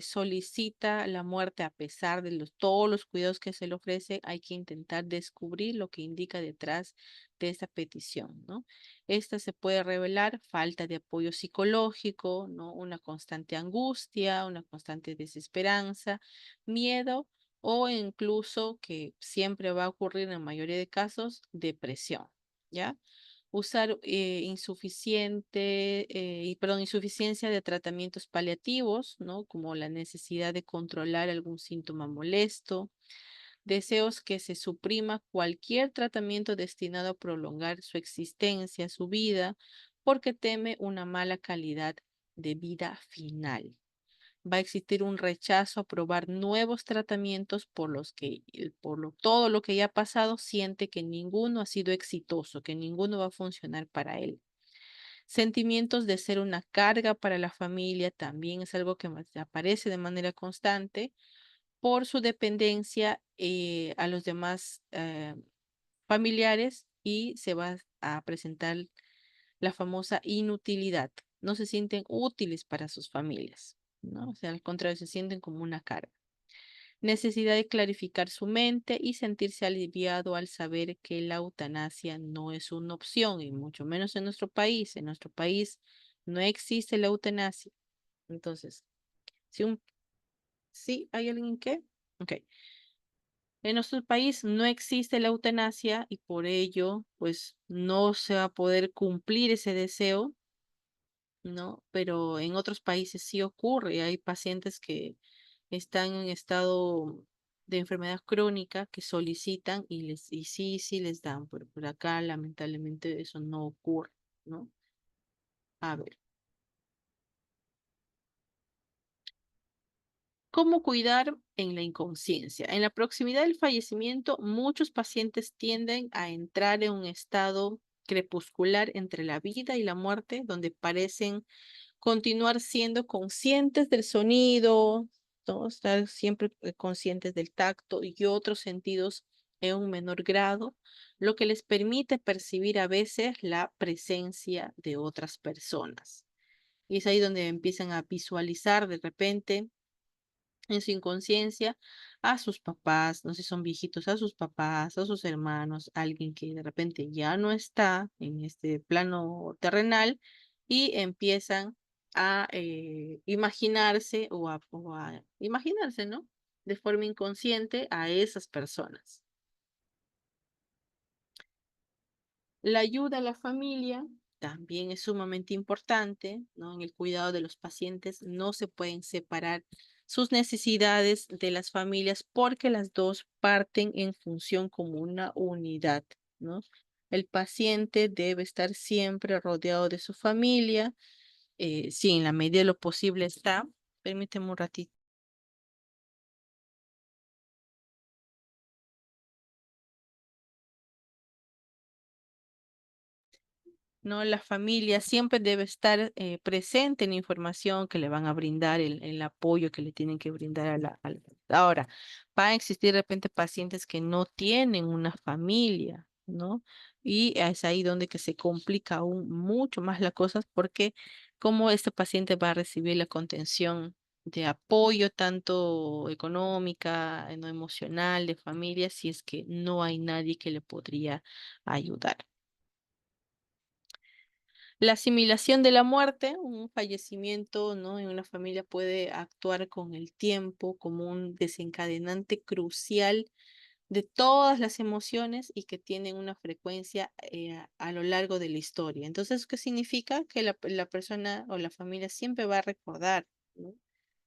solicita la muerte a pesar de todos los cuidados que se le ofrece, hay que intentar descubrir lo que indica detrás de esa petición, ¿no? Esta se puede revelar falta de apoyo psicológico, ¿no? Una constante angustia, una constante desesperanza, miedo o incluso, que siempre va a ocurrir en la mayoría de casos, depresión, ¿ya? Usar insuficiencia de tratamientos paliativos, ¿no? Como la necesidad de controlar algún síntoma molesto, deseos que se suprima cualquier tratamiento destinado a prolongar su existencia, su vida, porque teme una mala calidad de vida final. Va a existir un rechazo a probar nuevos tratamientos por los que, todo lo que ya ha pasado, siente que ninguno ha sido exitoso, que ninguno va a funcionar para él. Sentimientos de ser una carga para la familia también es algo que aparece de manera constante por su dependencia a los demás familiares y se va a presentar la famosa inutilidad. No se sienten útiles para sus familias, ¿no? O sea, al contrario, se sienten como una carga. Necesidad de clarificar su mente y sentirse aliviado al saber que la eutanasia no es una opción, y mucho menos en nuestro país. En nuestro país no existe la eutanasia. Entonces, si un... ¿Sí? ¿Hay alguien que? Ok. En nuestro país no existe la eutanasia y por ello, pues no se va a poder cumplir ese deseo, ¿no? Pero en otros países sí ocurre. Hay pacientes que están en estado de enfermedad crónica que solicitan y sí, sí les dan, pero por acá lamentablemente eso no ocurre, ¿no? A ver, ¿cómo cuidar en la inconsciencia? En la proximidad del fallecimiento, muchos pacientes tienden a entrar en un estado crepuscular entre la vida y la muerte, donde parecen continuar siendo conscientes del sonido, ¿no? Estar siempre conscientes del tacto y otros sentidos en un menor grado, lo que les permite percibir a veces la presencia de otras personas. Y es ahí donde empiezan a visualizar de repente en su inconsciencia a sus papás, no sé si son viejitos, a sus papás, a sus hermanos, alguien que de repente ya no está en este plano terrenal y empiezan a imaginarse o a imaginarse, ¿no? De forma inconsciente a esas personas. La ayuda a la familia también es sumamente importante, ¿no? En el cuidado de los pacientes no se pueden separar sus necesidades de las familias porque las dos parten en función como una unidad, ¿no? El paciente debe estar siempre rodeado de su familia, si en la medida de lo posible está. Permíteme un ratito. ¿No? La familia siempre debe estar presente en la información que le van a brindar, el apoyo que le tienen que brindar Ahora, van a existir de repente pacientes que no tienen una familia, ¿no? Y es ahí donde que se complica aún mucho más las cosas porque cómo este paciente va a recibir la contención de apoyo tanto económica, no emocional, de familia, si es que no hay nadie que le podría ayudar. La asimilación de la muerte, un fallecimiento, ¿no? En una familia puede actuar con el tiempo como un desencadenante crucial de todas las emociones y que tienen una frecuencia a lo largo de la historia. Entonces, ¿qué significa? Que la persona o la familia siempre va a recordar, ¿no?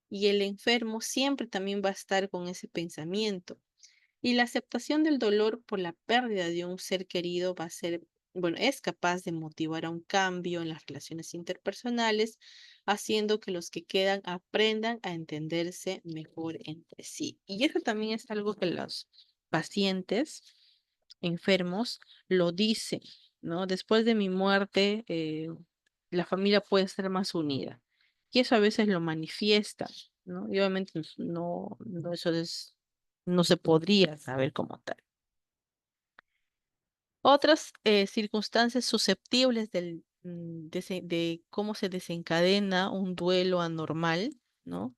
Y el enfermo siempre también va a estar con ese pensamiento. Y la aceptación del dolor por la pérdida de un ser querido va a ser, bueno, es capaz de motivar a un cambio en las relaciones interpersonales, haciendo que los que quedan aprendan a entenderse mejor entre sí. Y eso también es algo que los pacientes enfermos lo dicen, ¿no? Después de mi muerte, la familia puede ser más unida. Y eso a veces lo manifiesta, ¿no? Y obviamente no, eso es no se podría saber como tal. Otras circunstancias susceptibles de cómo se desencadena un duelo anormal, ¿no?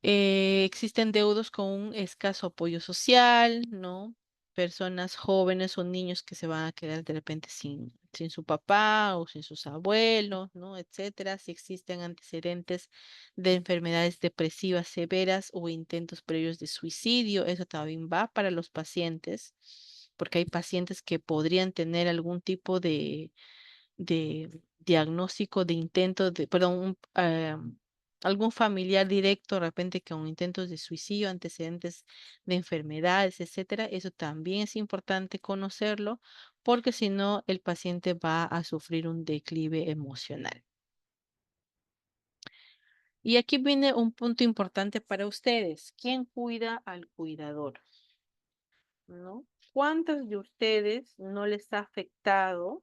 Existen deudos con un escaso apoyo social, ¿no? Personas jóvenes o niños que se van a quedar de repente sin su papá o sin sus abuelos, ¿no? Etcétera. Si existen antecedentes de enfermedades depresivas severas o intentos previos de suicidio, eso también va para los pacientes, porque hay pacientes que podrían tener algún tipo de diagnóstico de intento de, perdón, algún familiar directo de repente con intentos de suicidio, antecedentes de enfermedades, etcétera. Eso también es importante conocerlo porque si no, el paciente va a sufrir un declive emocional. Y aquí viene un punto importante para ustedes. ¿Quién cuida al cuidador? ¿No? ¿Cuántos de ustedes no les ha afectado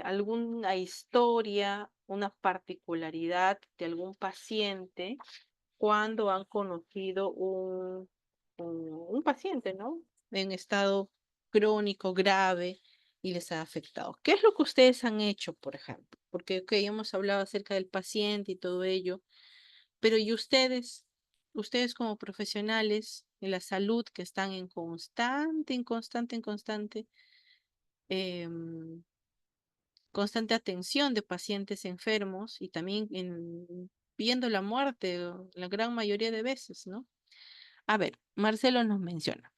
alguna historia, una particularidad de algún paciente cuando han conocido un paciente, ¿no? En estado crónico, grave y les ha afectado? ¿Qué es lo que ustedes han hecho, por ejemplo? Porque, ok, hemos hablado acerca del paciente y todo ello, pero ¿y ustedes? Ustedes como profesionales de la salud que están en em, constante atención de pacientes enfermos y también viendo la muerte la gran mayoría de veces, ¿no? A ver, Marcelo nos menciona,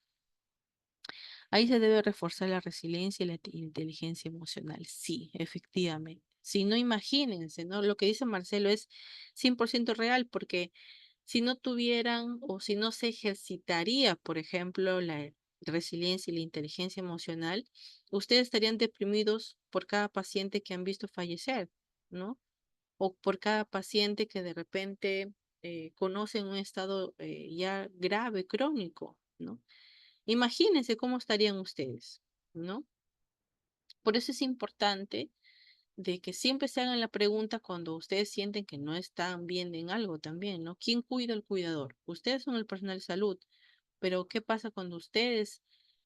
ahí se debe reforzar la resiliencia y la inteligencia emocional. Sí, efectivamente. Si no, imagínense, ¿no? Lo que dice Marcelo es 100% real porque si no tuvieran o si no se ejercitaría, por ejemplo, la resiliencia y la inteligencia emocional, ustedes estarían deprimidos por cada paciente que han visto fallecer, ¿no? O por cada paciente que de repente conocen un estado ya grave, crónico, ¿no? Imagínense cómo estarían ustedes, ¿no? Por eso es importante de que siempre se hagan la pregunta cuando ustedes sienten que no están bien en algo también, ¿no? ¿Quién cuida al cuidador? Ustedes son el personal de salud, pero ¿qué pasa cuando ustedes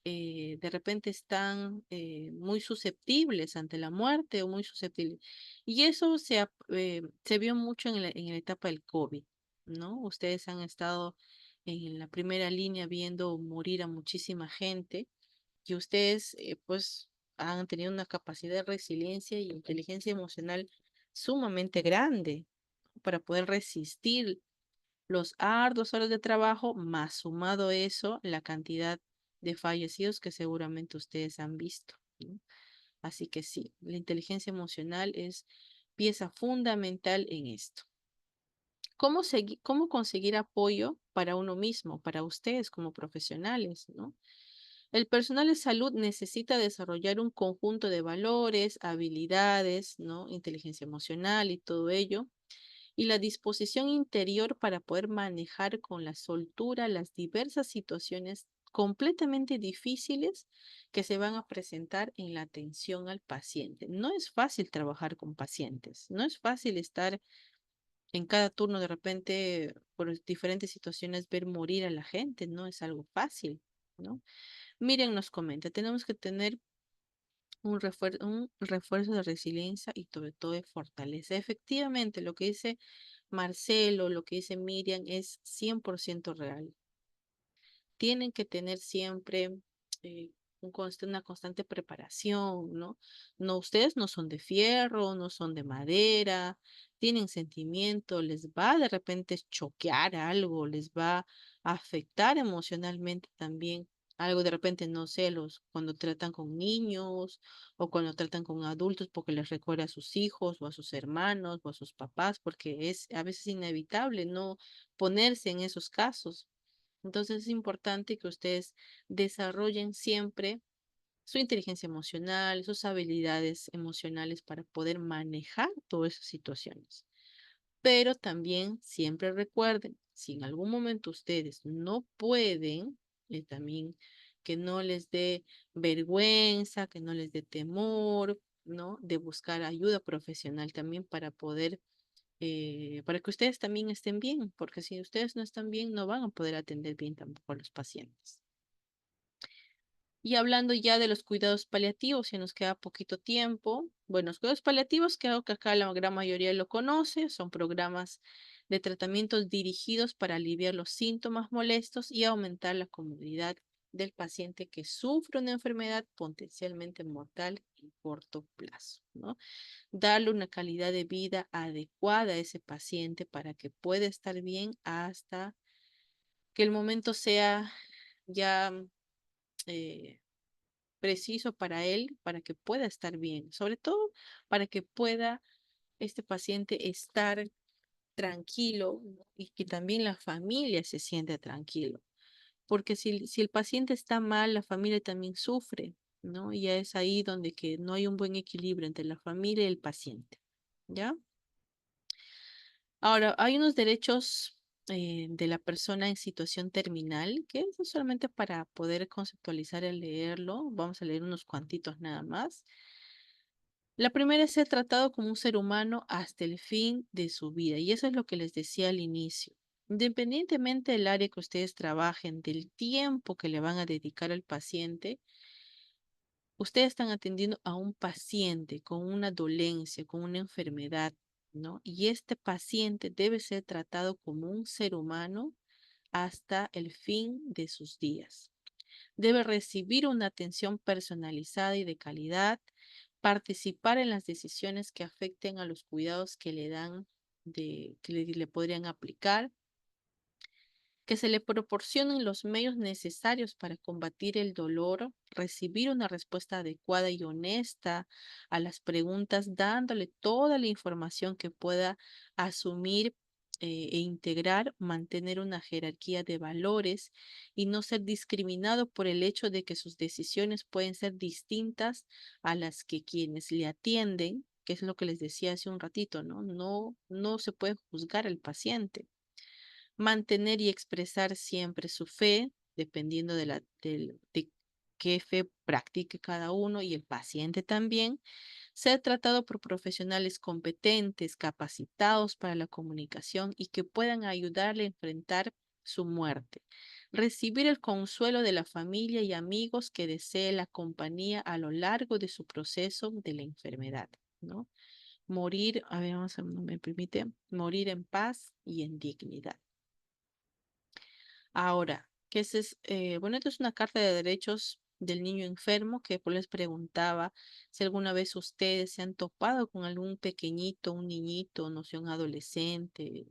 de repente están muy susceptibles ante la muerte o muy susceptibles? Y eso se vio mucho en la etapa del COVID, ¿no? Ustedes han estado en la primera línea viendo morir a muchísima gente y ustedes pues han tenido una capacidad de resiliencia y inteligencia emocional sumamente grande para poder resistir los arduos horas de trabajo, más sumado eso, la cantidad de fallecidos que seguramente ustedes han visto, ¿no? Así que sí, la inteligencia emocional es pieza fundamental en esto. ¿Cómo conseguir apoyo para uno mismo, para ustedes como profesionales, ¿no? El personal de salud necesita desarrollar un conjunto de valores, habilidades, ¿no? Inteligencia emocional y todo ello, y la disposición interior para poder manejar con la soltura las diversas situaciones completamente difíciles que se van a presentar en la atención al paciente. No es fácil trabajar con pacientes, no es fácil estar en cada turno de repente por diferentes situaciones ver morir a la gente, no es algo fácil, ¿no? Miren, nos comenta, tenemos que tener un refuerzo de resiliencia y sobre todo de fortaleza. Efectivamente, lo que dice Marcelo, lo que dice Miriam es 100% real. Tienen que tener siempre eh, una constante preparación, ¿no? No, ustedes no son de fierro, no son de madera, tienen sentimiento, les va de repente choquear algo, les va a afectar emocionalmente también. Algo de repente, no sé, cuando tratan con niños o cuando tratan con adultos porque les recuerda a sus hijos o a sus hermanos o a sus papás, porque es a veces inevitable no ponerse en esos casos. Entonces es importante que ustedes desarrollen siempre su inteligencia emocional, sus habilidades emocionales para poder manejar todas esas situaciones. Pero también siempre recuerden, si en algún momento ustedes no pueden, también que no les dé vergüenza, que no les dé temor, ¿no? De buscar ayuda profesional también para poder para que ustedes también estén bien, porque si ustedes no están bien, no van a poder atender bien tampoco a los pacientes. Y hablando ya de los cuidados paliativos, ya nos queda poquito tiempo. Bueno, los cuidados paliativos, creo que acá la gran mayoría lo conoce, son programas de tratamientos dirigidos para aliviar los síntomas molestos y aumentar la comodidad del paciente que sufre una enfermedad potencialmente mortal en corto plazo, ¿no? Darle una calidad de vida adecuada a ese paciente para que pueda estar bien hasta que el momento sea ya eh, preciso para él, para que pueda estar bien, sobre todo para que pueda este paciente estar tranquilo, ¿no? Y que también la familia se siente tranquilo, porque si el paciente está mal, la familia también sufre, ¿no? Y es ahí donde que no hay un buen equilibrio entre la familia y el paciente, ¿ya? Ahora, hay unos derechos de la persona en situación terminal, que es solamente para poder conceptualizar el leerlo. Vamos a leer unos cuantitos nada más. La primera es ser tratado como un ser humano hasta el fin de su vida. Y eso es lo que les decía al inicio. Independientemente del área que ustedes trabajen, del tiempo que le van a dedicar al paciente, ustedes están atendiendo a un paciente con una dolencia, con una enfermedad, ¿no? Y este paciente debe ser tratado como un ser humano hasta el fin de sus días. Debe recibir una atención personalizada y de calidad, participar en las decisiones que afecten a los cuidados que le dan, que le podrían aplicar, que se le proporcionen los medios necesarios para combatir el dolor, recibir una respuesta adecuada y honesta a las preguntas, dándole toda la información que pueda asumir e integrar, mantener una jerarquía de valores y no ser discriminado por el hecho de que sus decisiones pueden ser distintas a las que quienes le atienden, que es lo que les decía hace un ratito, ¿no? No se puede juzgar al paciente. Mantener y expresar siempre su fe, dependiendo de qué fe practique cada uno y el paciente también. Ser tratado por profesionales competentes, capacitados para la comunicación y que puedan ayudarle a enfrentar su muerte. Recibir el consuelo de la familia y amigos que desee la compañía a lo largo de su proceso de la enfermedad, ¿no? Morir, a ver, vamos a, no me permite, morir en paz y en dignidad. Ahora, bueno, esto es una carta de derechos del niño enfermo que pues les preguntaba si alguna vez ustedes se han topado con algún pequeñito, un niñito, no sé, un adolescente,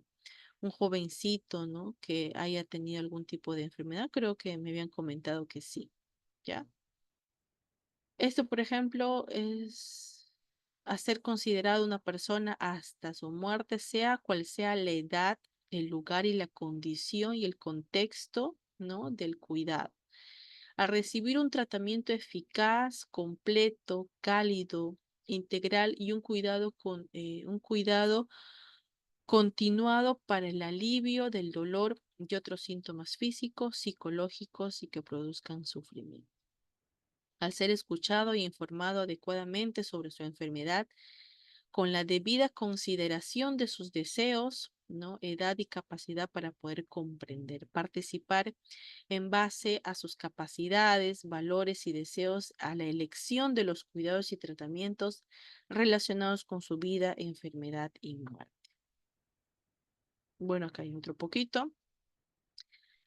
un jovencito, ¿no? Que haya tenido algún tipo de enfermedad. Creo que me habían comentado que sí, ¿ya? Esto, por ejemplo, es a ser considerado una persona hasta su muerte, sea cual sea la edad, el lugar y la condición y el contexto, ¿no? Del cuidado. A recibir un tratamiento eficaz, completo, cálido, integral y un cuidado continuado para el alivio del dolor y otros síntomas físicos, psicológicos y que produzcan sufrimiento. Al ser escuchado y informado adecuadamente sobre su enfermedad, con la debida consideración de sus deseos, ¿no? Edad y capacidad para poder comprender, participar en base a sus capacidades, valores y deseos a la elección de los cuidados y tratamientos relacionados con su vida, enfermedad y muerte. Bueno, acá hay otro poquito.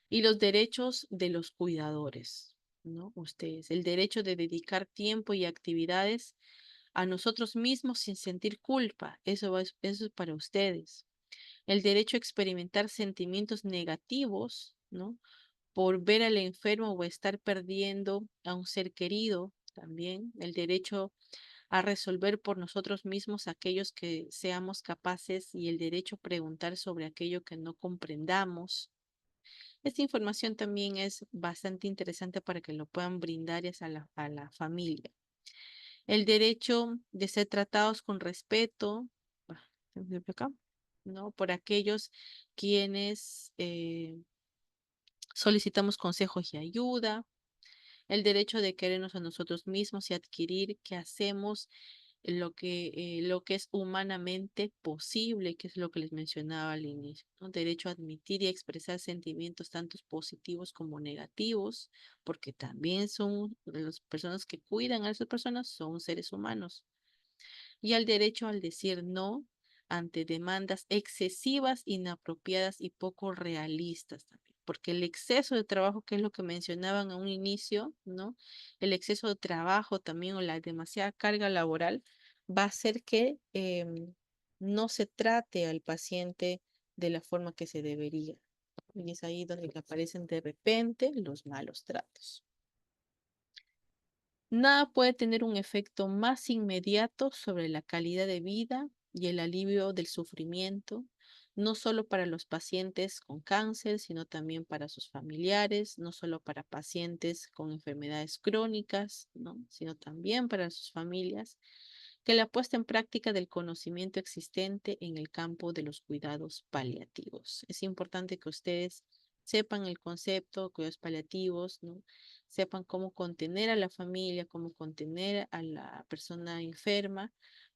Y los derechos de los cuidadores, ¿no? Ustedes, el derecho de dedicar tiempo y actividades a nosotros mismos sin sentir culpa, eso es para ustedes. El derecho a experimentar sentimientos negativos, ¿no? Por ver al enfermo o estar perdiendo a un ser querido, también el derecho a resolver por nosotros mismos aquellos que seamos capaces y el derecho a preguntar sobre aquello que no comprendamos. Esta información también es bastante interesante para que lo puedan brindar a la familia. El derecho de ser tratados con respeto, acá, ¿no? Por aquellos quienes solicitamos consejos y ayuda, el derecho de querernos a nosotros mismos y adquirir qué hacemos lo que es humanamente posible, que es lo que les mencionaba al inicio, ¿no? Derecho a admitir y a expresar sentimientos tanto positivos como negativos, porque también son las personas que cuidan a esas personas, son seres humanos y al derecho al decir no ante demandas excesivas, inapropiadas y poco realistas también. Porque el exceso de trabajo, que es lo que mencionaban a un inicio, ¿no? El exceso de trabajo también o la demasiada carga laboral va a hacer que no se trate al paciente de la forma que se debería. Y es ahí donde aparecen de repente los malos tratos. Nada puede tener un efecto más inmediato sobre la calidad de vida y el alivio del sufrimiento, no solo para los pacientes con cáncer, sino también para sus familiares, no solo para pacientes con enfermedades crónicas, ¿no? Sino también para sus familias, que la puesta en práctica del conocimiento existente en el campo de los cuidados paliativos. Es importante que ustedes sepan el concepto, cuidados paliativos, ¿no? Sepan cómo contener a la familia, cómo contener a la persona enferma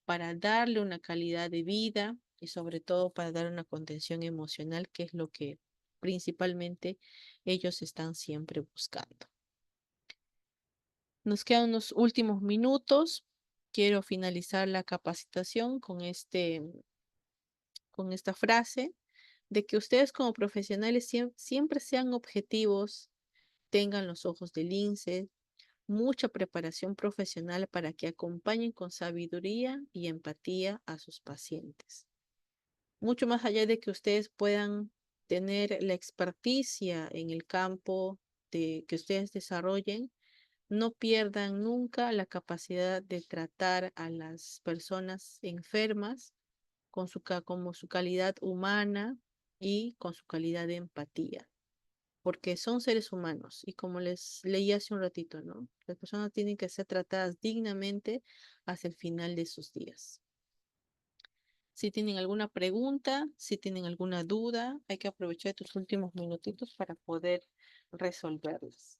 para darle una calidad de vida y sobre todo para dar una contención emocional, que es lo que principalmente ellos están siempre buscando. Nos quedan unos últimos minutos. Quiero finalizar la capacitación con esta frase de que ustedes como profesionales siempre sean objetivos, tengan los ojos de lince, mucha preparación profesional para que acompañen con sabiduría y empatía a sus pacientes. Mucho más allá de que ustedes puedan tener la experticia en el campo de que ustedes desarrollen, no pierdan nunca la capacidad de tratar a las personas enfermas como su calidad humana y con su calidad de empatía porque son seres humanos y como les leí hace un ratito, ¿no? Las personas tienen que ser tratadas dignamente hasta el final de sus días. Si tienen alguna pregunta, si tienen alguna duda, hay que aprovechar estos últimos minutitos para poder resolverlas.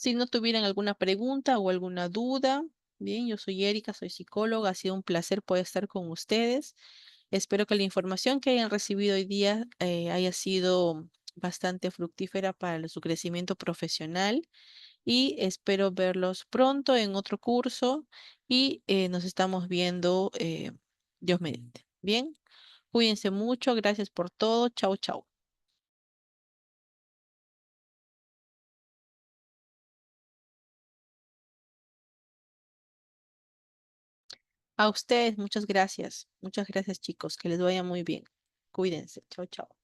Si no tuvieran alguna pregunta o alguna duda, bien, yo soy Erika, soy psicóloga, ha sido un placer poder estar con ustedes. Espero que la información que hayan recibido hoy día haya sido bastante fructífera para su crecimiento profesional y espero verlos pronto en otro curso y nos estamos viendo Dios mediante. Bien, cuídense mucho, gracias por todo, chau, chau. A ustedes, muchas gracias chicos, que les vaya muy bien. Cuídense, chau, chau.